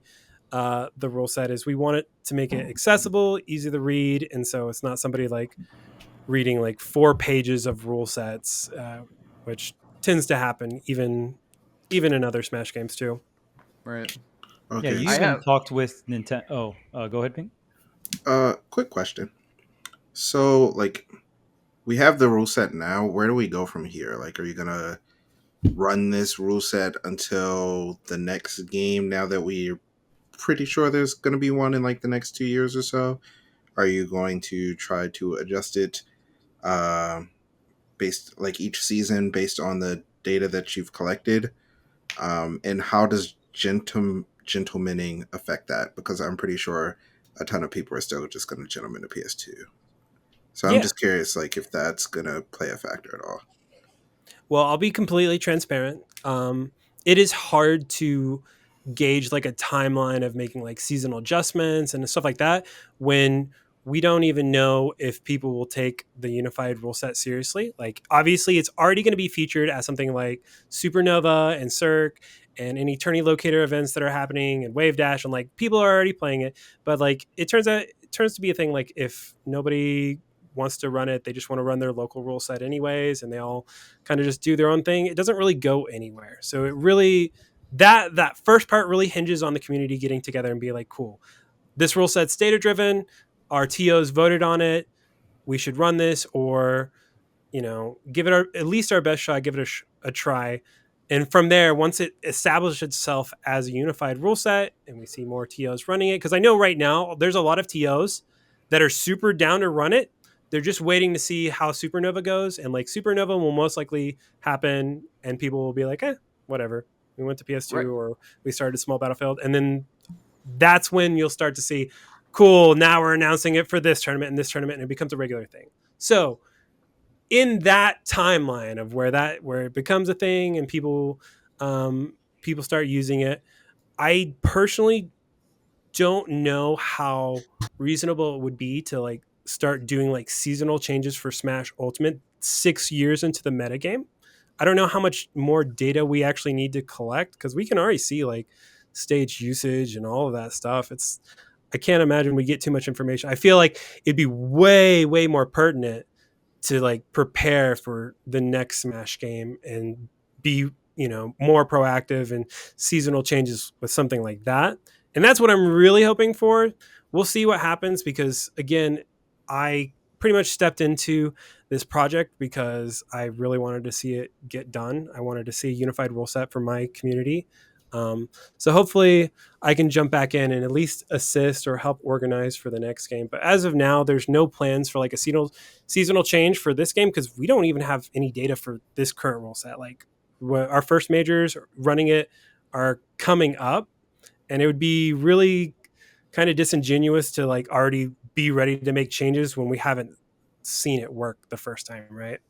E: rule set, is we want it to make it accessible, easy to read, and so it's not somebody like reading like 4 pages of rule sets, which tends to happen even in other Smash games too.
D: Right.
C: Okay. Yeah, you even talked with Nintendo. Go ahead, Pink.
B: Quick question. So, like, we have the rule set now. Where do we go from here? Like, are you gonna run this rule set until the next game? Now that we're pretty sure there's gonna be one in like the next 2 years or so, are you going to try to adjust it, based like each season based on the data that you've collected? And how does gentlemaning affect that? Because I'm pretty sure a ton of people are still just going to gentleman to PS2. So I'm just curious, like, if that's going to play a factor at all.
E: Well, I'll be completely transparent. It is hard to gauge like a timeline of making like seasonal adjustments and stuff like that when we don't even know if people will take the unified rule set seriously. Like, obviously, it's already going to be featured as something like Supernova and Cirque and any tourney locator events that are happening and Wave Dash, and like people are already playing it. But like it turns to be a thing. Like if nobody wants to run it, they just want to run their local rule set anyways, and they all kind of just do their own thing. It doesn't really go anywhere. So it really that first part really hinges on the community getting together and be like, cool, this rule set's data driven. Our TOs voted on it. We should run this, or give it at least our best shot. Give it a try. And from there, once it establishes itself as a unified rule set and we see more TOs running it, because I know right now there's a lot of TOs that are super down to run it, they're just waiting to see how Supernova goes, and like Supernova will most likely happen, and people will be like, whatever. We went to PS2
D: Right.
E: or we started a small Battlefield, and then that's when you'll start to see, cool, now we're announcing it for this tournament and this tournament, and it becomes a regular thing. So in that timeline of where it becomes a thing and people start using it, I personally don't know how reasonable it would be to like start doing like seasonal changes for Smash Ultimate 6 years into the metagame. I don't know how much more data we actually need to collect, because we can already see like stage usage and all of that stuff. I can't imagine we get too much information. I feel like it'd be way, way more pertinent to like prepare for the next Smash game and be, more proactive and seasonal changes with something like that. And that's what I'm really hoping for. We'll see what happens, because again, I pretty much stepped into this project because I really wanted to see it get done. I wanted to see a unified rule set for my community. So hopefully I can jump back in and at least assist or help organize for the next game. But as of now, there's no plans for like a seasonal change for this game, because we don't even have any data for this current rule set. Like our first majors running it are coming up, and it would be really kind of disingenuous to like already be ready to make changes when we haven't seen it work the first time, right?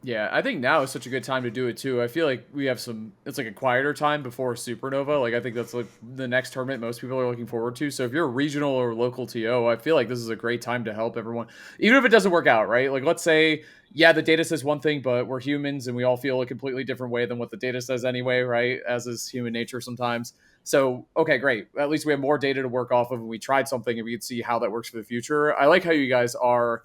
D: Yeah, I think now is such a good time to do it too. I feel like it's like a quieter time before Supernova. Like I think that's like the next tournament most people are looking forward to. So if you're a regional or local TO, I feel like this is a great time to help everyone. Even if it doesn't work out, right? Like let's say, yeah, the data says one thing, but we're humans and we all feel a completely different way than what the data says anyway, right? As is human nature sometimes. So, okay, great. At least we have more data to work off of, and we tried something and we can see how that works for the future. I like how you guys are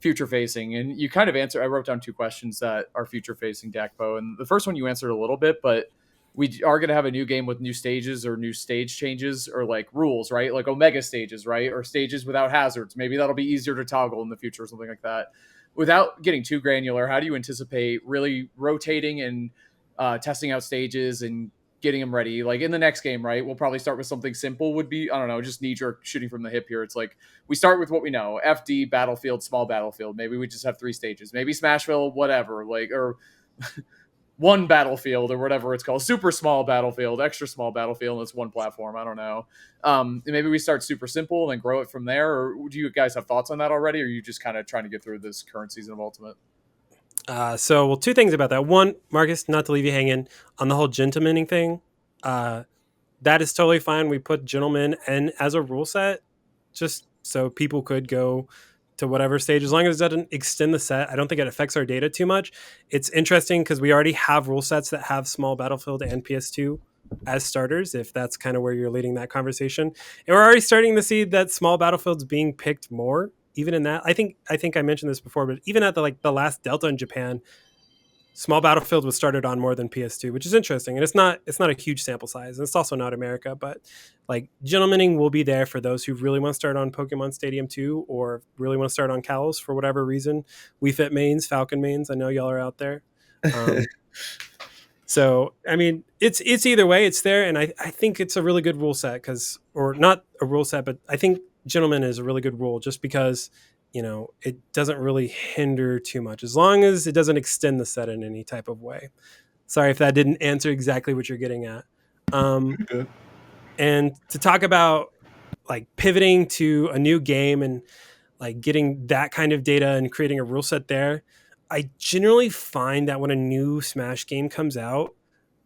D: future facing, and you kind of answer. I wrote down 2 questions that are future facing, Dakpo, and the first one you answered a little bit, but we are going to have a new game with new stages or new stage changes or like rules, right? Like Omega stages, right? Or stages without hazards. Maybe that'll be easier to toggle in the future or something like that. Without getting too granular, how do you anticipate really rotating and testing out stages and getting them ready? Like in the next game, right? We'll probably start with something simple, would be, I don't know, just knee-jerk shooting from the hip here. It's like we start with what we know: FD, Battlefield, small Battlefield. Maybe we just have 3 stages. Maybe Smashville, whatever, like, or one Battlefield or whatever it's called, super small Battlefield, extra small Battlefield, and it's one platform. I don't know. And maybe we start super simple and then grow it from there. Or do you guys have thoughts on that already? Or are you just kind of trying to get through this current season of Ultimate?
E: So 2 things about that. One, Marcus, not to leave you hanging on the whole gentlemaning thing. That is totally fine. We put gentlemen in as a rule set just so people could go to whatever stage, as long as it doesn't extend the set. I don't think it affects our data too much. It's interesting because we already have rule sets that have small Battlefield and PS2 as starters, if that's kind of where you're leading that conversation. And we're already starting to see that small Battlefield's being picked more. Even in that, I think I mentioned this before, but even at the last Delta in Japan, small Battlefield was started on more than PS2, which is interesting. And it's not a huge sample size, and it's also not America, but like gentlemaning will be there for those who really want to start on Pokemon Stadium 2 or really want to start on Kalos for whatever reason. We Fit mains, Falcon mains. I know y'all are out there. So, I mean, it's either way, it's there. And I think it's a really good rule set or not a rule set, but I think Gentleman is a really good rule just because, it doesn't really hinder too much as long as it doesn't extend the set in any type of way. Sorry if that didn't answer exactly what you're getting at. And to talk about like pivoting to a new game and like getting that kind of data and creating a rule set there, I generally find that when a new Smash game comes out,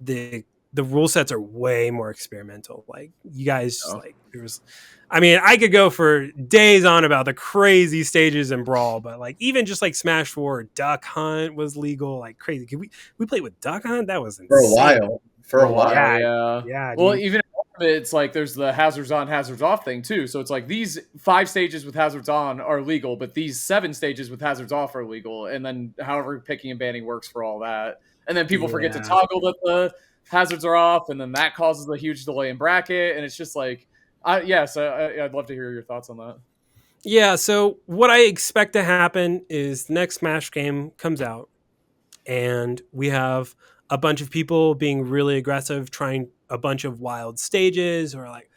E: the rule sets are way more experimental. Like you guys, I could go for days on about the crazy stages in Brawl, but like even just like Smash 4, Duck Hunt was legal, like crazy. We played with Duck Hunt? That was insane.
A: For a while.
D: Yeah. Well, even it's like there's the hazards on, hazards off thing too. So it's like these 5 stages with hazards on are legal, but these 7 stages with hazards off are legal. And then however picking and banning works for all that. And then people forget to toggle that the hazards are off, and then that causes a huge delay in bracket. And it's just like, I'd love to hear your thoughts on that.
E: Yeah, so what I expect to happen is the next Smash game comes out, and we have a bunch of people being really aggressive, trying a bunch of wild stages or like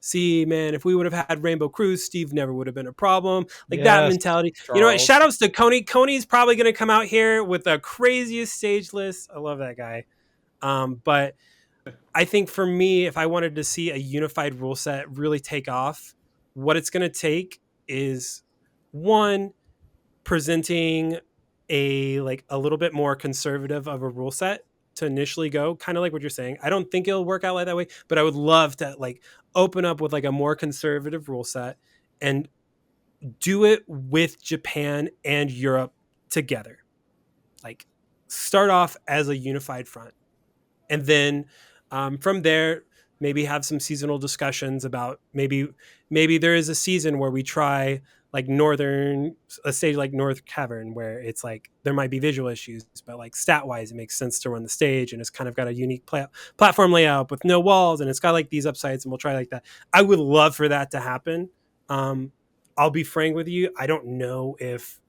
E: see, man, if we would have had Rainbow Cruise, Steve never would have been a problem. Like that
C: Yes.
E: mentality.
D: Charles.
E: You know what? Shout outs to Coney. Coney's probably going to come out here with the craziest stage list. I love that guy. But I think for me, if I wanted to see a unified rule set really take off, what it's going to take is one, presenting a little bit more conservative of a rule set to initially go, kind of like what you're saying. I don't think it'll work out like that way, but I would love to like open up with like a more conservative rule set and do it with Japan and Europe together. Like start off as a unified front. And then from there, maybe have some seasonal discussions about maybe there is a season where we try like a stage like North Cavern, where it's like there might be visual issues, but like stat wise, it makes sense to run the stage, and it's kind of got a unique platform layout with no walls, and it's got like these upsides, and we'll try like that. I would love for that to happen. I'll be frank with you, I don't know if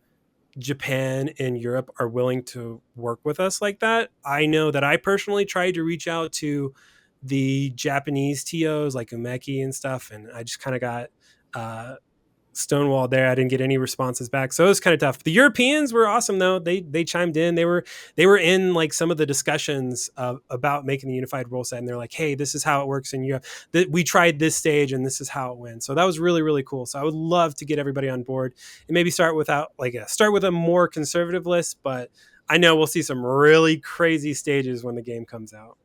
E: Japan and Europe are willing to work with us like that. I know that I personally tried to reach out to the Japanese TOs like Umeki and stuff, and I just kind of got stonewalled there. I didn't get any responses back, so it was kind of tough. The Europeans were awesome though. They chimed in. They were in like some of the discussions about making the unified rule set, and they're like, hey, this is how it works in Europe. We tried this stage and this is how it went. So that was really, really cool. So I would love to get everybody on board and maybe start with a more conservative list, but I know we'll see some really crazy stages when the game comes out.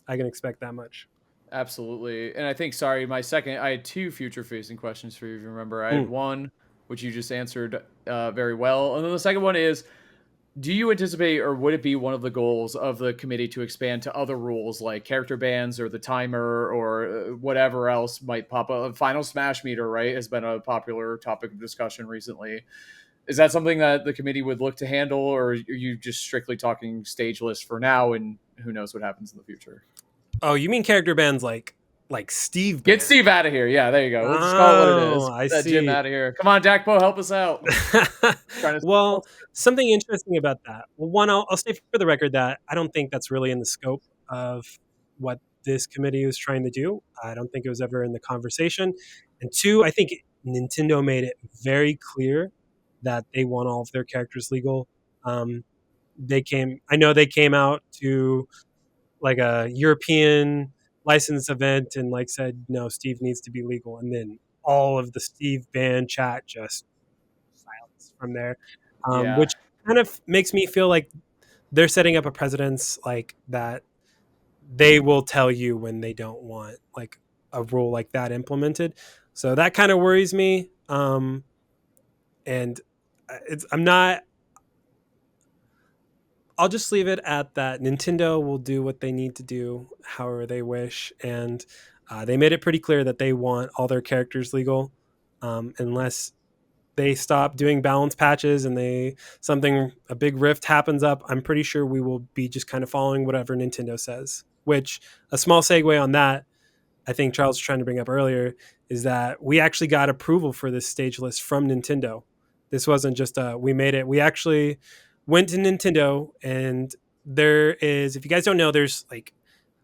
E: I can expect that much.
D: Absolutely. And I think, I had two future facing questions for you, if you remember. I had one, which you just answered very well. And then the second one is, do you anticipate, or would it be one of the goals of the committee to expand to other rules like character bans or the timer or whatever else might pop up? Final Smash Meter, right, has been a popular topic of discussion recently. Is that something that the committee would look to handle, or are you just strictly talking stage list for now, and who knows what happens in the future?
E: Oh, you mean character bans like Steve band?
D: Get Steve out of here. Yeah, there you go. Let's call it what it is.
E: I
D: Get
E: see.
D: Jim out of here. Come on, Dakpo, help us out.
E: Well, something interesting about that. Well, one, I'll say for the record that I don't think that's really in the scope of what this committee was trying to do. I don't think it was ever in the conversation. And two, I think Nintendo made it very clear that they want all of their characters legal. They came out to like a European license event and like said, no, Steve needs to be legal. And then all of the Steve band chat just silence from there, which kind of makes me feel like they're setting up a precedence like that. They will tell you when they don't want like a rule like that implemented. So that kind of worries me. And I'll just leave it at that. Nintendo will do what they need to do, however they wish, and they made it pretty clear that they want all their characters legal, unless they stop doing balance patches and a big rift happens up. I'm pretty sure we will be just kind of following whatever Nintendo says. Which, a small segue on that, I think Charles was trying to bring up earlier, is that we actually got approval for this stage list from Nintendo. This wasn't just we made it. We actually went to Nintendo, and there is, if you guys don't know, there's like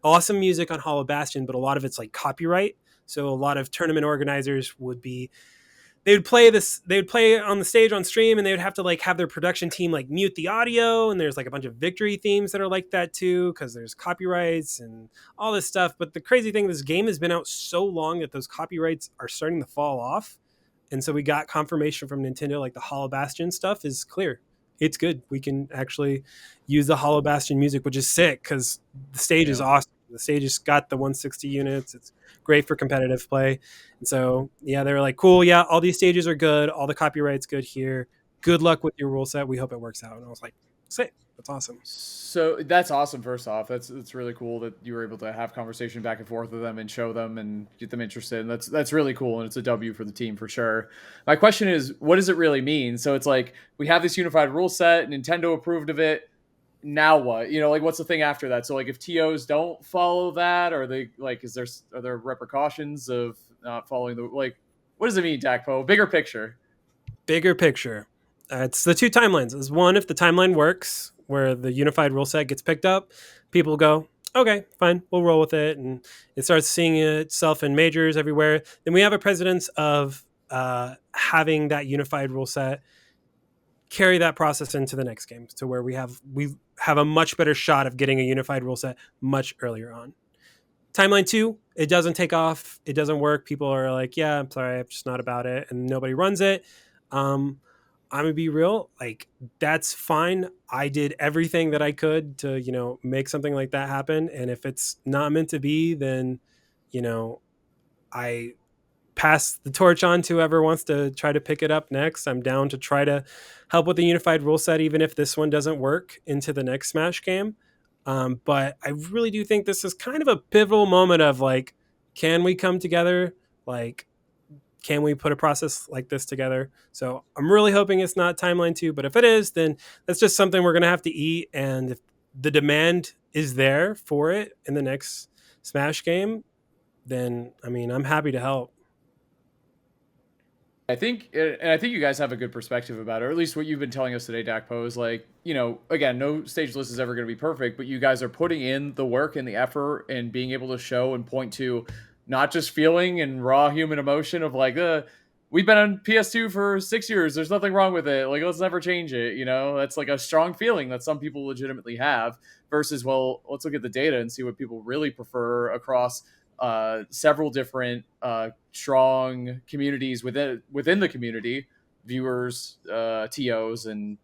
E: awesome music on Hollow Bastion, but a lot of it's like copyright. So a lot of tournament organizers they would play on the stage on stream, and they would have to like have their production team like mute the audio. And there's like a bunch of victory themes that are like that too, because there's copyrights and all this stuff. But the crazy thing, this game has been out so long that those copyrights are starting to fall off. And so we got confirmation from Nintendo, like the Hollow Bastion stuff is clear. It's good. We can actually use the Hollow Bastion music, which is sick because the stage is awesome. The stage has got the 160 units. It's great for competitive play. And so, yeah, they were like, cool. Yeah, all these stages are good. All the copyright's good here. Good luck with your rule set. We hope it works out. And I was like, sick. That's awesome.
D: So that's awesome. First off, it's really cool that you were able to have conversation back and forth with them and show them and get them interested. And that's really cool. And it's a W for the team for sure. My question is, what does it really mean? So it's like, we have this unified rule set, Nintendo approved of it. Now what? You know, like what's the thing after that? So like if TOs don't follow that, or they like, are there repercussions of not following like, what does it mean, Dakpo? Bigger picture.
E: It's the two timelines. Is one, if the timeline works, where the unified rule set gets picked up, people go, okay, fine, we'll roll with it. And it starts seeing itself in majors everywhere. Then we have a precedence of having that unified rule set carry that process into the next game, to where we have a much better shot of getting a unified rule set much earlier on. Timeline 2, it doesn't take off, it doesn't work. People are like, yeah, I'm sorry, I'm just not about it, and nobody runs it. I'm gonna be real, like, that's fine. I did everything that I could to make something like that happen, and if it's not meant to be, then I pass the torch on to whoever wants to try to pick it up next. I'm down to try to help with the unified rule set, even if this one doesn't work into the next Smash game. But I really do think this is kind of a pivotal moment of, like, can we come together? Like, can we put a process like this together? So I'm really hoping it's not Timeline 2, but if it is, then that's just something we're going to have to eat. And if the demand is there for it in the next Smash game, then, I mean, I'm happy to help.
D: I think you guys have a good perspective about it, or at least what you've been telling us today, Dakpo, is like, again, no stage list is ever going to be perfect, but you guys are putting in the work and the effort and being able to show and point to not just feeling and raw human emotion of like, we've been on PS2 for 6 years. There's nothing wrong with it. Like, let's never change it. That's like a strong feeling that some people legitimately have versus, well, let's look at the data and see what people really prefer across several different strong communities within the community, viewers, TOs, and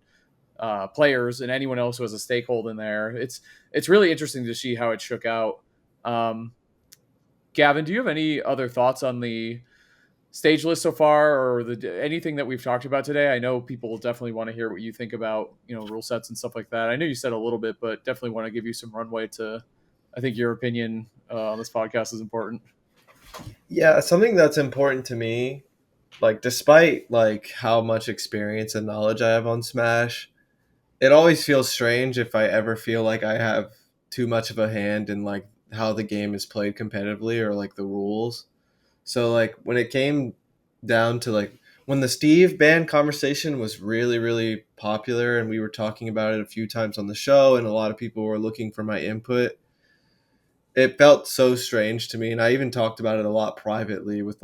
D: players, and anyone else who has a stakeholder in there. It's really interesting to see how it shook out. Gavin, do you have any other thoughts on the stage list so far, or anything that we've talked about today? I know people will definitely want to hear what you think about rule sets and stuff like that. I know you said a little bit, but definitely want to give you some runway to. I think your opinion on this podcast is important.
A: Yeah, something that's important to me, like, despite like how much experience and knowledge I have on Smash, it always feels strange if I ever feel like I have too much of a hand in like how the game is played competitively or like the rules. So like when it came down to like when the Steve ban conversation was really, really popular and we were talking about it a few times on the show and a lot of people were looking for my input, it felt so strange to me. And I even talked about it a lot privately with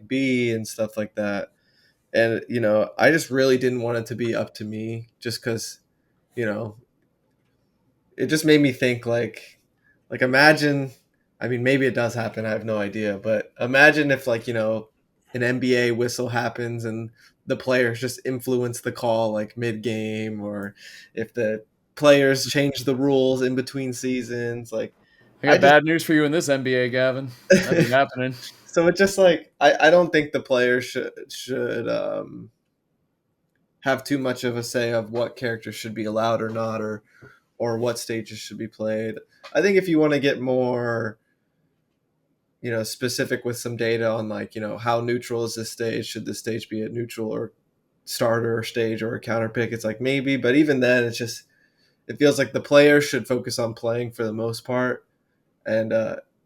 A: B and stuff like that. And, I just really didn't want it to be up to me just because, it just made me think like imagine, I mean, maybe it does happen. I have no idea, but imagine if an NBA whistle happens and the players just influence the call like mid game, or if the players change the rules in between seasons. Like,
D: I got bad news for you in this NBA, Gavin. That'd be happening.
A: So it's just like I don't think the players should have too much of a say of what characters should be allowed or not, or what stages should be played. I think if you want to get more specific with some data on like, how neutral is this stage? Should this stage be a neutral or starter stage or a counter pick? It's like maybe, but even then it feels like the players should focus on playing for the most part. And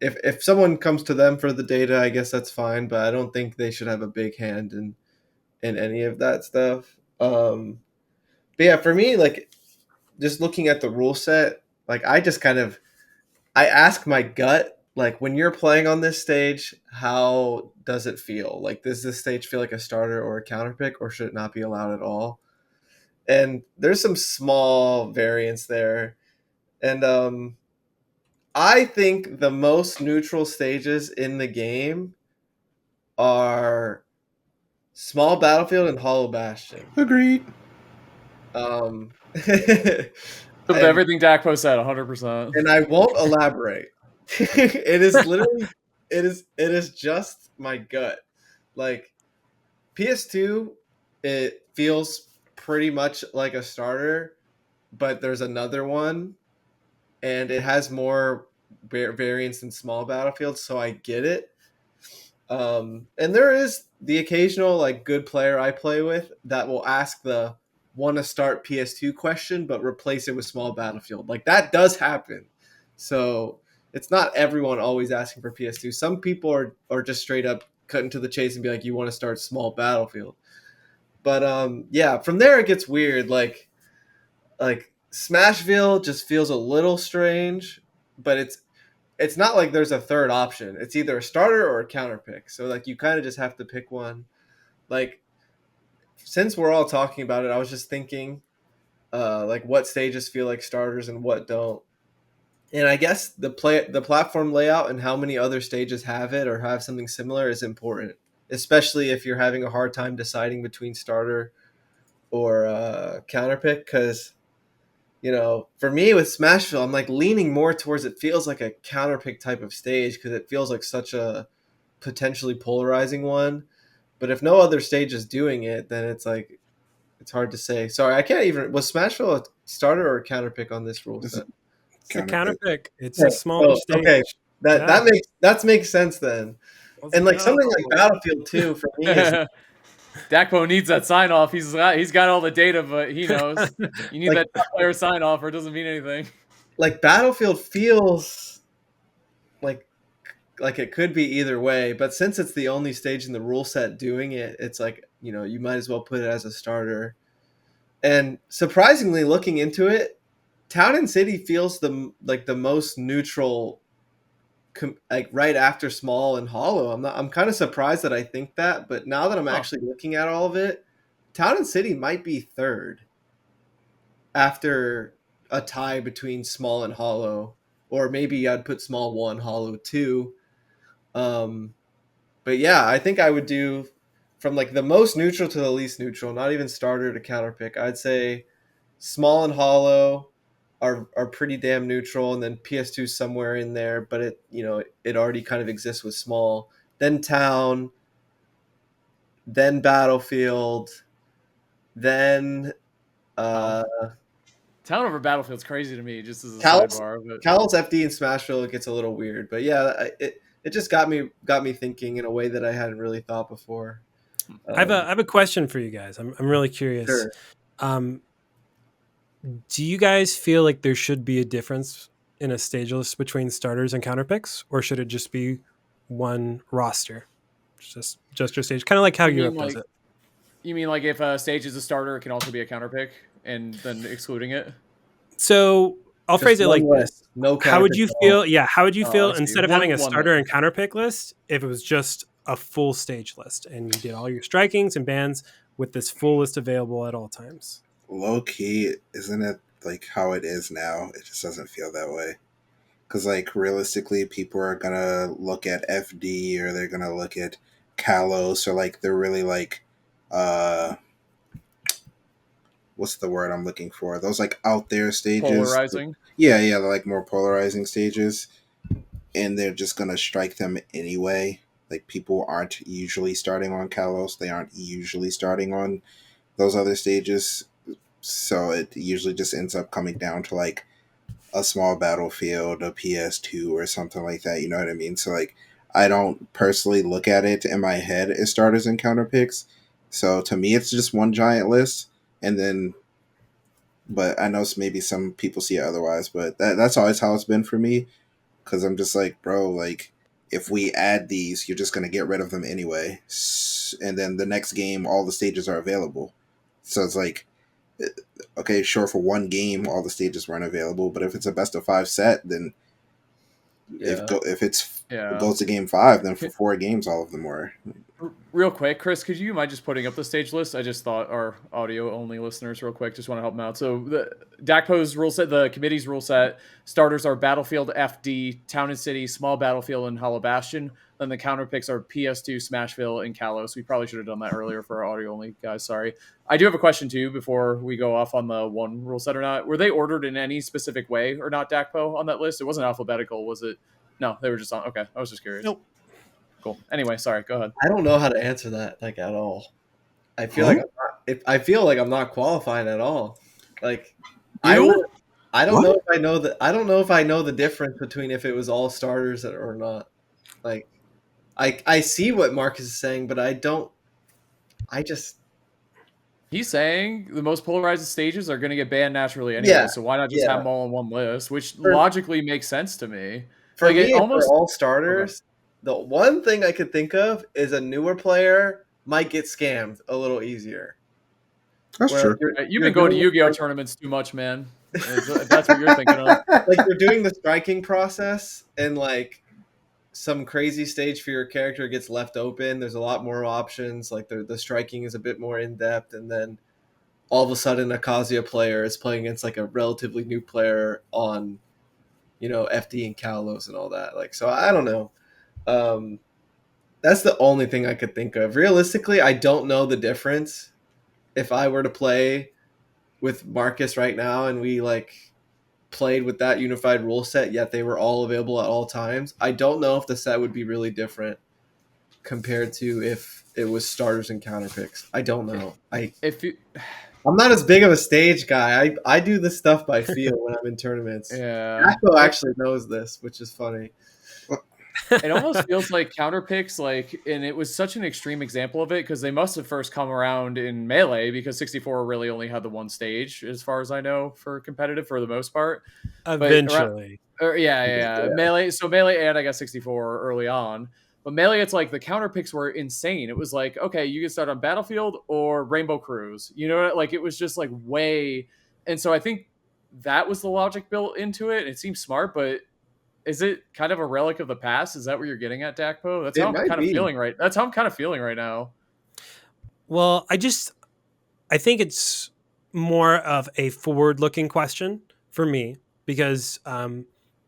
A: if someone comes to them for the data, I guess that's fine, but I don't think they should have a big hand in any of that stuff. But yeah, for me, like just looking at the rule set, like I ask my gut, like when you're playing on this stage, how does it feel? Like, does this stage feel like a starter or a counter pick, or should it not be allowed at all? And there's some small variance there. And I think the most neutral stages in the game are Small Battlefield and Hollow Bastion.
B: Agreed.
D: Everything Dakpo said, 100%.
A: And I won't elaborate. It is literally, it is just my gut. Like PS2, it feels pretty much like a starter, but there's another one, and it has more variance in Small Battlefield, so I get it. And there is the occasional like good player I play with that will ask the want to start PS2 question, but replace it with Small Battlefield. Like that does happen. So it's not everyone always asking for PS2. Some people are just straight up cutting to the chase and be like, you want to start Small Battlefield. But yeah, from there it gets weird. Like Smashville just feels a little strange, but it's not like there's a third option. It's either a starter or a counter pick. So like you kind of just have to pick one. Like since we're all talking about it, I was just thinking like what stages feel like starters and what don't. And I guess the platform layout and how many other stages have it or have something similar is important, especially if you're having a hard time deciding between starter or counter pick. Because for me with Smashville, I'm like leaning more towards it feels like a counter pick type of stage because it feels like such a potentially polarizing one. But if no other stage is doing it, then it's like it's hard to say. Sorry, I can't even. Was Smashville a starter or a counter pick on this rule set?
E: It's a counter pick. It's
A: Okay.
E: a smaller stage.
A: Okay, that makes sense then. And like something like Battlefield 2 for me is
D: Dakpo needs that sign off. He's got all the data, but he knows you need that top player sign off, or it doesn't mean anything.
A: like Battlefield feels like it could be either way, but since it's the only stage in the rule set doing it, it's like you might as well put it as a starter. And surprisingly, looking into it, Town and City feels the most neutral, like right after Small and Hollow. I'm kind of surprised that I think that, but now that I'm actually looking at all of it, Town and City might be third after a tie between Small and Hollow, or maybe I'd put Small 1, Hollow 2. But yeah, I think I would do from like the most neutral to the least neutral, not even starter to counter pick. I'd say Small and Hollow are pretty damn neutral, and then PS2 somewhere in there, but it already kind of exists with Small. Then Town, then Battlefield, then
D: Town over Battlefield's crazy to me, just as a sidebar. But
A: Cal's FD and Smashville, it gets a little weird, but yeah, it just got me thinking in a way that I hadn't really thought before.
E: I have a question for you guys. I'm really curious.
A: Sure.
E: Do you guys feel like there should be a difference in a stage list between starters and counter picks, or should it just be one roster? Just your stage, kind of like how Europe does it.
D: You mean like if a stage is a starter, it can also be a counter pick, and then excluding it?
E: So I'll phrase it like this.
A: No.
E: How would you feel? Yeah. How would you feel instead of having a starter and counter pick list, if it was just a full stage list and you did all your strikings and bans with this full list available at all times?
B: Low key, isn't it like how it is now? It just doesn't feel that way. Because like realistically, people are gonna look at FD or they're gonna look at Kalos, or like they're really like what's the word I'm looking for? Those like out there stages.
D: Polarizing.
B: Yeah, they're like more polarizing stages. And they're just gonna strike them anyway. Like people aren't usually starting on Kalos. They aren't usually starting on those other stages. So it usually just ends up coming down to like a small Battlefield, a PS2 or something like that. You know what I mean? So like I don't personally look at it in my head as starters and counter picks. So to me, it's just one giant list. And then, but I know maybe some people see it otherwise, but that's always how it's been for me. Because I'm just like, bro, like if we add these, you're just going to get rid of them anyway. And then the next game, all the stages are available. So it's like, okay, sure, for one game, all the stages weren't available. But if it's a best of 5 set, then if it goes to game 5, then for 4 games, all of them were.
D: Real quick, Chris, could you mind just putting up the stage list? I just thought our audio-only listeners, real quick, just want to help them out. So the Dakpo's rule set, the committee's rule set, starters are Battlefield, FD, Town and City, Small Battlefield, and Hollow Bastion. Then the counter picks are PS2, Smashville, and Kalos. We probably should have done that earlier for our audio-only guys. Sorry. I do have a question, too, before we go off on the one rule set or not. Were they ordered in any specific way or not, Dakpo, on that list? It wasn't alphabetical, was it? No, they were just on. Okay, I was just curious.
E: Nope.
D: Cool. Anyway, sorry. Go ahead.
A: I don't know how to answer that like at all. I feel like I'm not qualified at all. Like I don't know if I know that. I don't know if I know the difference between if it was all starters or not. Like I see what Marcus is saying, but I don't.
D: He's saying the most polarized stages are going to get banned naturally anyway,
A: Yeah,
D: so why not just have them all on one list, which
A: For-
D: logically makes sense to me.
A: For
D: Like,
A: me,
D: it almost
A: for all starters, the one thing I could think of is a newer player might get scammed a little easier.
B: That's true.
D: You've been going to Yu-Gi-Oh tournaments too much, man. If that's what you're thinking of.
A: Like you're doing the striking process, and like some crazy stage for your character gets left open. There's a lot more options. Like the striking is a bit more in depth, and then all of a sudden a Kazuya player is playing against like a relatively new player on, FD and Kalos and all that. Like, so I don't know. That's the only thing I could think of. Realistically, I don't know the difference. If I were to play with Marcus right now and we like played with that unified rule set, yet they were all available at all times, I don't know if the set would be really different compared to if it was starters and counter picks. I don't know. I'm not as big of a stage guy. I do this stuff by feel when I'm in tournaments.
D: Yeah.
A: Dakpo actually knows this, which is funny.
D: It almost feels like counter picks, like, and it was such an extreme example of it because they must have first come around in Melee because 64 really only had the one stage, as far as I know, for competitive for the most part.
E: Eventually.
D: Yeah. Melee, so Melee and I guess 64 early on. But Melee, it's like the counter picks were insane. It was like, okay, you can start on Battlefield or Rainbow Cruise. You know, like it was just like way. And so I think that was the logic built into it. It seems smart, but is it kind of a relic of the past? Is that what you're getting at, Dakpo? That's how I'm kind of feeling right. That's how I'm kind of feeling right now.
E: Well, I think it's more of a forward-looking question for me because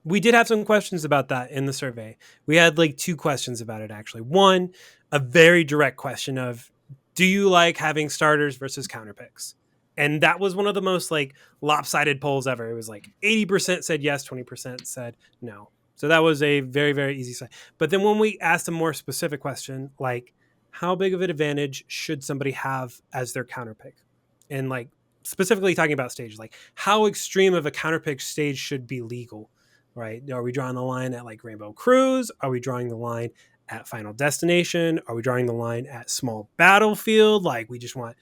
E: we did have some questions about that in the survey. We had like 2 questions about it, actually. One, a very direct question of, do you like having starters versus counter picks? And that was one of the most like lopsided polls ever. It was like 80% said yes, 20% said no. So that was a very, very easy side. But then when we asked a more specific question, like how big of an advantage should somebody have as their counter pick? And like specifically talking about stages, like how extreme of a counter pick stage should be legal, right? Are we drawing the line at like Rainbow Cruise? Are we drawing the line at Final Destination? Are we drawing the line at Small Battlefield? Like we just want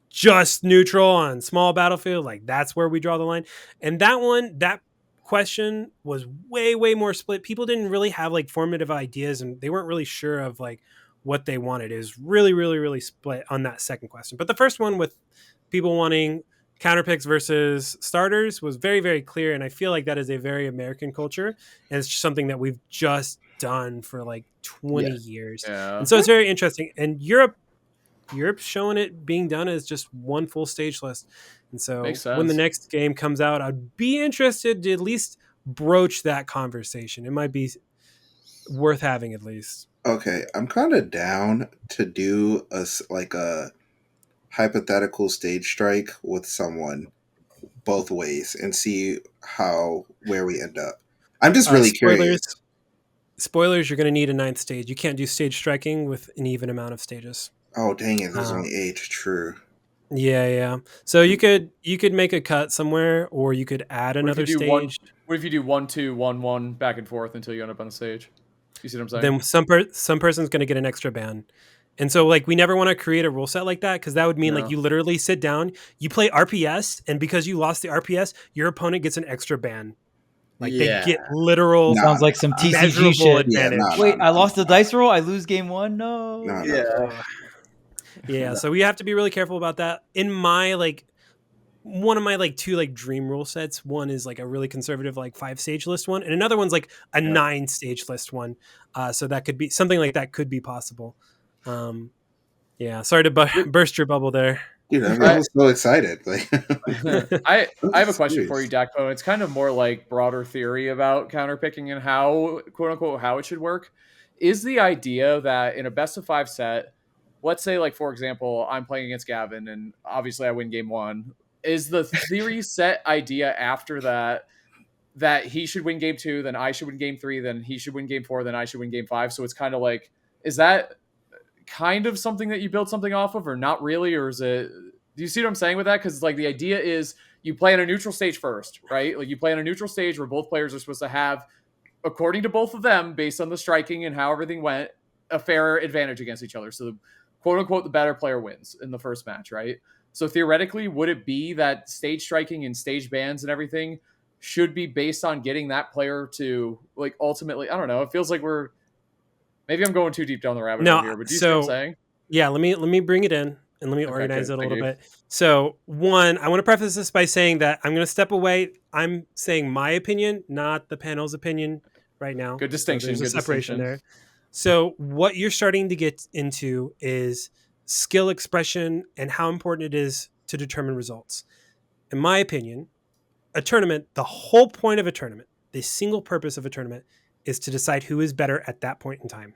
E: just neutral on Small Battlefield, like that's where we draw the line. And that question was way, way more split. People didn't really have like formative ideas and they weren't really sure of like what they wanted. It was really, really, really split on that second question. But the first one with people wanting counter picks versus starters was very, very clear. And I feel like that is a very American culture. And it's just something that we've just done for like 20 years.
D: Yeah.
E: And so it's very interesting. And Europe's showing it being done as just one full stage list. And so when the next game comes out, I'd be interested to at least broach that conversation. It might be worth having at least.
B: Okay, I'm kind of down to do a hypothetical stage strike with someone both ways and see where we end up. I'm just really curious.
E: Spoilers, you're going to need a 9th stage. You can't do stage striking with an even amount of stages.
B: Oh, dang it. There's only 8. True.
E: Yeah. So you could make a cut somewhere, or you could add another stage.
D: What if you do 1-2, 1-1 back and forth until you end up on a stage? You see what I'm saying?
E: Then some person's going to get an extra ban. And so like we never want to create a rule set like that because that would mean like you literally sit down, you play RPS, and because you lost the RPS, your opponent gets an extra ban. Like they get literal.
C: Sounds like some TCG shit.
E: Advantage.
C: Wait, I lost the dice roll. I lose game 1. No.
E: Yeah. So we have to be really careful about that. In my like one of my like 2 like dream rule sets, one is like a really conservative like 5 stage list one, and another one's like a 9 stage list one. So that could be something like that could be possible. Sorry to burst your bubble there.
B: Dude, I was so excited.
D: I have a question for you, Dakpo. It's kind of more like broader theory about counterpicking and how, quote unquote, how it should work. Is the idea that in a best of 5 set, let's say, like, for example, I'm playing against Gavin and obviously I win game 1. Is the theory set idea after that he should win game 2, then I should win game 3, then he should win game 4, then I should win game 5? So it's kind of like, is that kind of something that you build something off of, or not really? Or is it, do you see what I'm saying with that? Because like the idea is you play on a neutral stage first, right? Like you play on a neutral stage where both players are supposed to have, according to both of them, based on the striking and how everything went, a fair advantage against each other. So the, quote unquote, the better player wins in the first match, right? So theoretically, would it be that stage striking and stage bans and everything should be based on getting that player to, like, ultimately, I don't know, it feels like maybe I'm going too deep down the rabbit hole here, but do you see what I'm saying?
E: Yeah, let me bring it in. and let me
D: Okay,
E: organize
D: good.
E: it a
D: Thank
E: little
D: you.
E: bit. So, one, I want to preface this by saying that I'm going to step away. I'm saying my opinion, not the panel's opinion right now.
D: Good
E: So
D: distinction.
E: there's a
D: Good
E: separation
D: distinction.
E: there. So what you're starting to get into is skill expression and how important it is to determine results. In my opinion, a tournament, the whole point of a tournament, the single purpose of a tournament is to decide who is better at that point in time.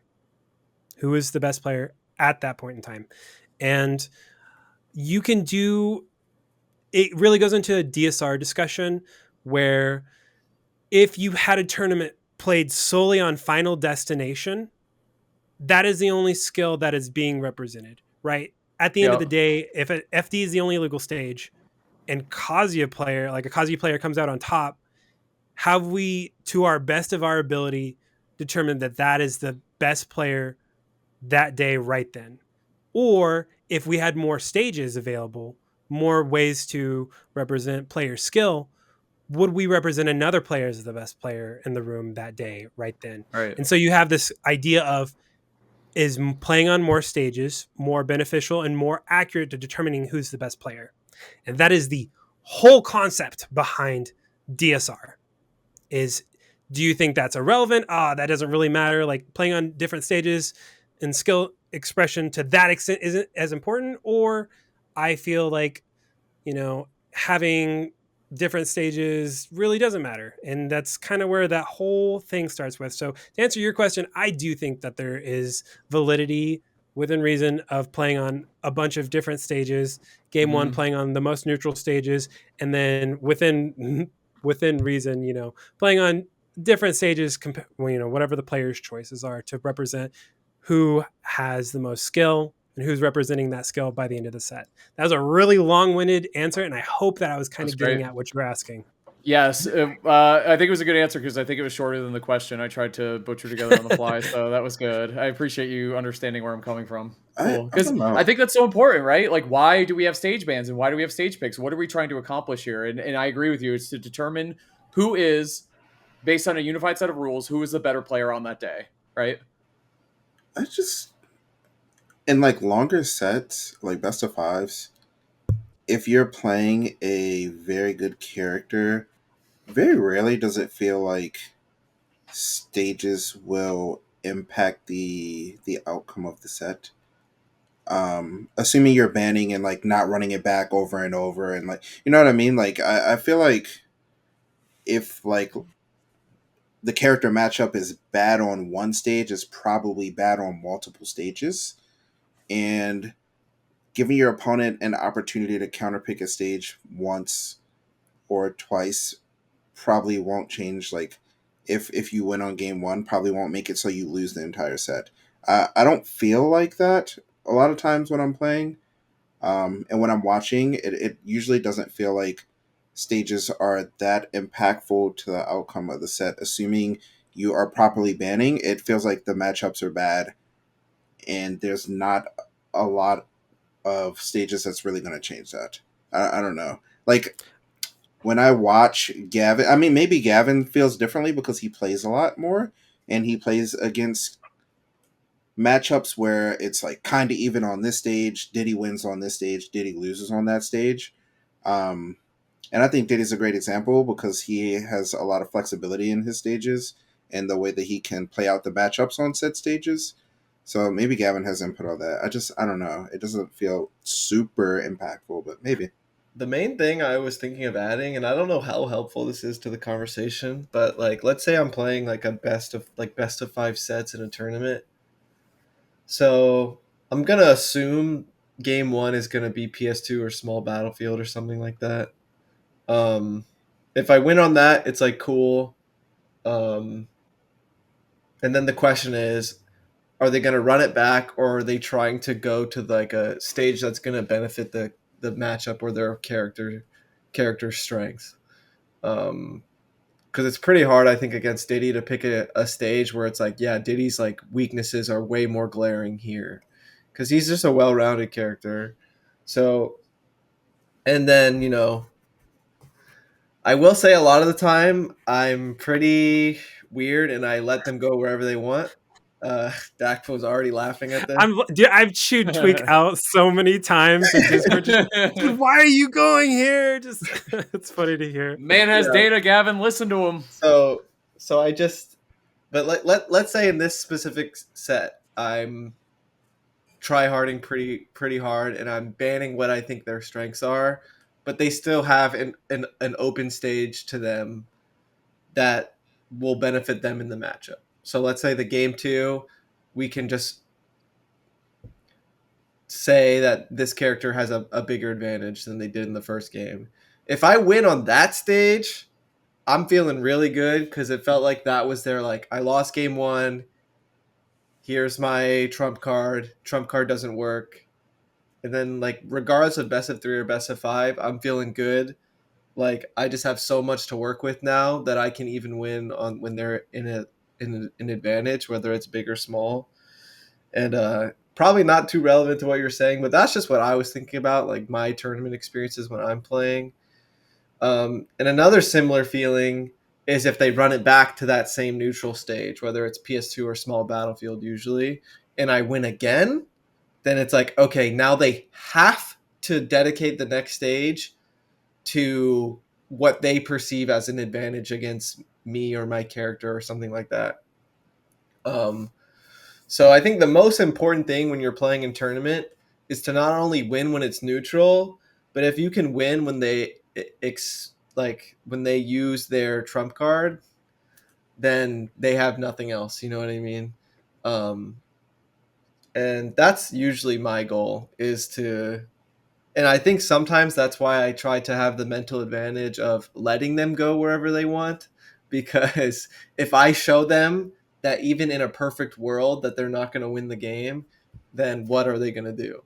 E: Who is the best player at that point in time. And you can do it really goes into a DSR discussion where if you had a tournament played solely on Final Destination, that is the only skill that is being represented, right? At the end of
D: Yeah.
E: the day, if a FD is the only legal stage and Kazuya player, like a Kazuya player comes out on top, have we, to our best of our ability, determined that that is the best player that day right then? Or if we had more stages available, more ways to represent player skill, would we represent another player as the best player in the room that day right then?
D: Right.
E: And so you have this idea of, is playing on more stages more beneficial and more accurate to determining who's the best player? And that is the whole concept behind DSR. Is, do you think that's irrelevant? That doesn't really matter. Like playing on different stages and skill expression to that extent isn't as important. Or I feel like, having different stages really doesn't matter. And that's kind of where that whole thing starts with. So to answer your question, I do think that there is validity within reason of playing on a bunch of different stages. Game one playing on the most neutral stages, and then within reason, playing on different stages, whatever the player's choices are to represent who has the most skill and who's representing that skill by the end of the set. That was a really long-winded answer, and I hope that I was kind of getting at what you're asking.
D: Yes, I think it was a good answer because I think it was shorter than the question I tried to butcher together on the fly, so that was good. I appreciate you understanding where I'm coming from. Cool,
B: I
D: because
B: don't know.
D: I think that's so important, right? Like, why do we have stage bans and why do we have stage picks? What are we trying to accomplish here? And I agree with you. It's to determine who is, based on a unified set of rules, who is the better player on that day, right?
B: I just, in like longer sets, like best of fives, if you're playing a very good character, very rarely does it feel like stages will impact the outcome of the set. Assuming you're banning and like not running it back over and over, and like, you know what I mean? Like I feel like if like the character matchup is bad on one stage, it's probably bad on multiple stages. And giving your opponent an opportunity to counterpick a stage once or twice probably won't change. Like if you win on game one, probably won't make it so you lose the entire set. I don't feel like that a lot of times when I'm playing. And when I'm watching, it usually doesn't feel like stages are that impactful to the outcome of the set. Assuming you are properly banning, it feels like the matchups are bad, and there's not a lot of stages that's really going to change that. I don't know. Like when I watch Gavin, I mean, maybe Gavin feels differently because he plays a lot more and he plays against matchups where it's like kind of even on this stage. Diddy wins on this stage. Diddy loses on that stage. And I think Diddy's a great example because he has a lot of flexibility in his stages and the way that he can play out the matchups on set stages. So maybe Gavin has input on that. I don't know. It doesn't feel super impactful, but maybe.
A: The main thing I was thinking of adding, and I don't know how helpful this is to the conversation, but like let's say I'm playing like a best of 5 sets in a tournament. So I'm gonna assume game one is gonna be PS2 or small Battlefield or something like that. If I win on that, it's like cool. And then the question is, are they gonna run it back, or are they trying to go to like a stage that's gonna benefit the matchup or their character strengths? Because it's pretty hard, I think, against Diddy to pick a stage where it's like, yeah, Diddy's like weaknesses are way more glaring here, because he's just a well-rounded character. So, and then I will say a lot of the time I'm pretty weird and I let them go wherever they want. Dakpo's already laughing at this.
E: I've chewed Tweek out so many times in Discord. Dude, why are you going here? Just it's funny to hear.
D: Man has data, Gavin. Listen to him.
A: So I just, but let's say in this specific set, I'm tryharding pretty hard, and I'm banning what I think their strengths are, but they still have an open stage to them that will benefit them in the matchup. So let's say the game 2, we can just say that this character has a bigger advantage than they did in the first game. If I win on that stage, I'm feeling really good because it felt like that was their, like, I lost game 1. Here's my trump card. Trump card doesn't work. And then, like, regardless of best of 3 or best of 5, I'm feeling good. Like, I just have so much to work with now that I can even win on when they're in an advantage, whether it's big or small. And probably not too relevant to what you're saying, but that's just what I was thinking about, like my tournament experiences when I'm playing. And another similar feeling is if they run it back to that same neutral stage, whether it's PS2 or small Battlefield usually, and I win again, then it's like, okay, now they have to dedicate the next stage to what they perceive as an advantage against me or my character or something like that. So I think the most important thing when you're playing in tournament is to not only win when it's neutral, but if you can win when they when they use their trump card, then they have nothing else. You know what I mean? And that's usually my goal, is to, and I think sometimes that's why I try to have the mental advantage of letting them go wherever they want, because if I show them that even in a perfect world that they're not going to win the game, then what are they going to do?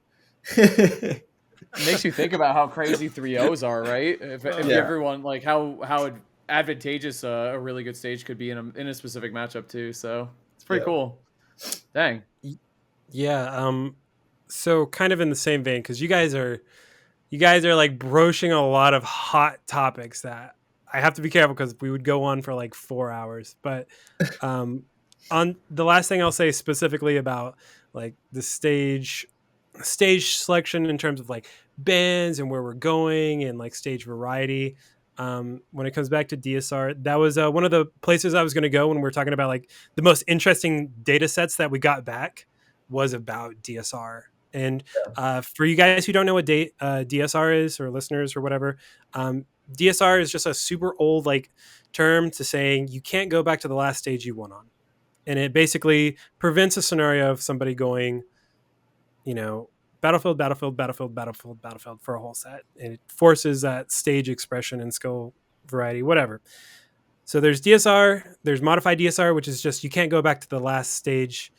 D: It makes you think about how crazy 3-0s are, right? If everyone, like, how advantageous a really good stage could be in a specific matchup too. So it's pretty cool. Dang.
E: Yeah. So kind of in the same vein, because you guys are like broaching a lot of hot topics that I have to be careful because we would go on for like 4 hours. But on the last thing I'll say specifically about like the stage selection in terms of like bands and where we're going and like stage variety. When it comes back to DSR, that was one of the places I was going to go when we were talking about like the most interesting data sets that we got back was about DSR. And for you guys who don't know what DSR is, or listeners or whatever, DSR is just a super old like term to saying you can't go back to the last stage you won on. And it basically prevents a scenario of somebody going, Battlefield for a whole set. And it forces that stage expression and skill variety, whatever. So there's DSR, there's modified DSR, which is just you can't go back to the last stage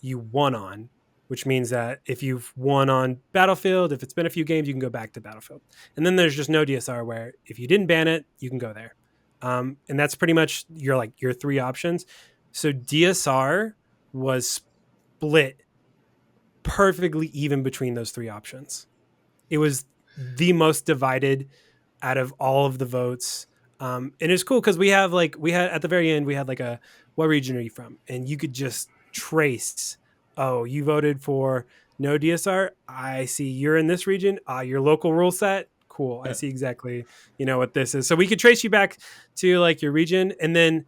E: you won on, which means that if you've won on Battlefield, if it's been a few games, you can go back to Battlefield. And then there's just no DSR, where if you didn't ban it, you can go there. And that's pretty much your 3 options. So DSR was split perfectly even between those 3 options. It was the most divided out of all of the votes. And it's cool because we had at the very end, we had like a, what region are you from? And you could just trace, oh, you voted for no DSR. I see you're in this region. Your local rule set. Cool. Yeah. I see exactly, what this is. So we could trace you back to like your region. And then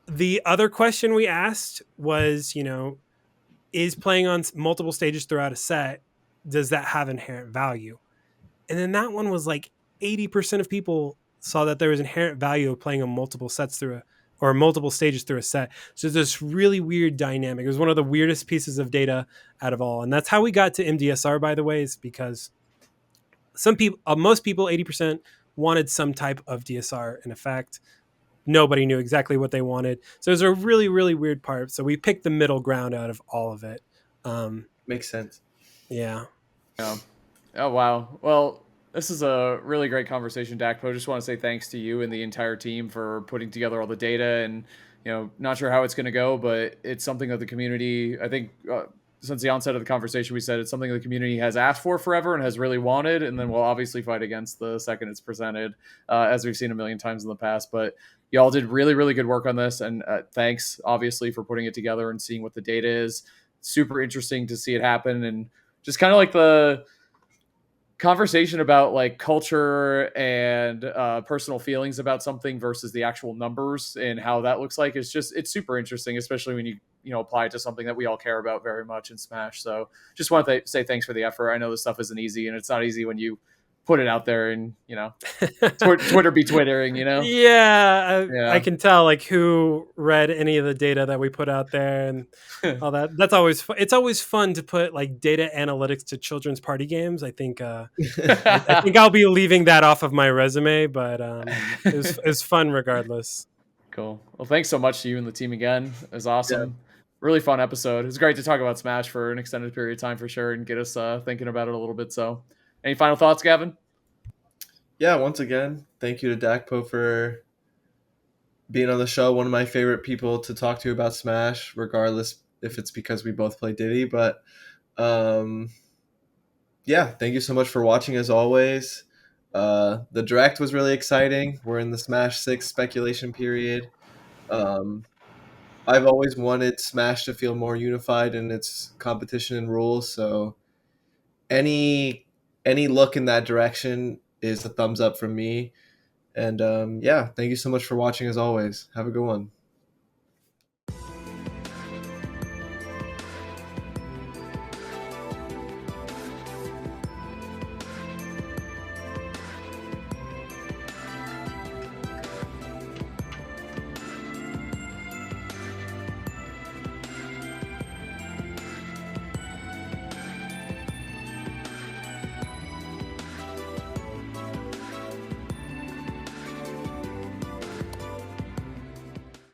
E: the other question we asked was, is playing on multiple stages throughout a set, does that have inherent value? And then that one was like 80% of people saw that there was inherent value of playing on multiple sets or multiple stages through a set. So this really weird dynamic. It was one of the weirdest pieces of data out of all. And that's how we got to MDSR, by the way, is because some people, most people, 80% wanted some type of DSR in effect. Nobody knew exactly what they wanted. So it was a really, really weird part. So we picked the middle ground out of all of it.
A: Makes sense.
E: Yeah.
D: Oh, wow. Well, this is a really great conversation, Dakpo. Just want to say thanks to you and the entire team for putting together all the data. And, not sure how it's going to go, but it's something that the community, I think, since the onset of the conversation, we said it's something the community has asked for forever and has really wanted, and then we'll obviously fight against the second it's presented, as we've seen a million times in the past. But y'all did really, really good work on this, and thanks, obviously, for putting it together and seeing what the data is. Super interesting to see it happen, and just kind of like the conversation about like culture and personal feelings about something versus the actual numbers and how that looks like it's super interesting, especially when you apply it to something that we all care about very much in Smash. So just want to say thanks for the effort. I know this stuff isn't easy, and it's not easy when you put it out there and Twitter be twittering,
E: Yeah, I can tell like who read any of the data that we put out there and all that. That's always it's always fun to put like data analytics to children's party games. I think I think I'll be leaving that off of my resume, but it's fun regardless.
D: Cool. Well, thanks so much to you and the team again. It was awesome. Yeah. Really fun episode. It was great to talk about Smash for an extended period of time for sure and get us thinking about it a little bit. So any final thoughts, Gavin?
A: Yeah, once again, thank you to Dakpo for being on the show. One of my favorite people to talk to about Smash, regardless if it's because we both play Diddy. But yeah, thank you so much for watching as always. The Direct was really exciting. We're in the Smash 6 speculation period. I've always wanted Smash to feel more unified in its competition and rules, so any look in that direction is a thumbs up from me. And yeah, thank you so much for watching as always. Have a good one.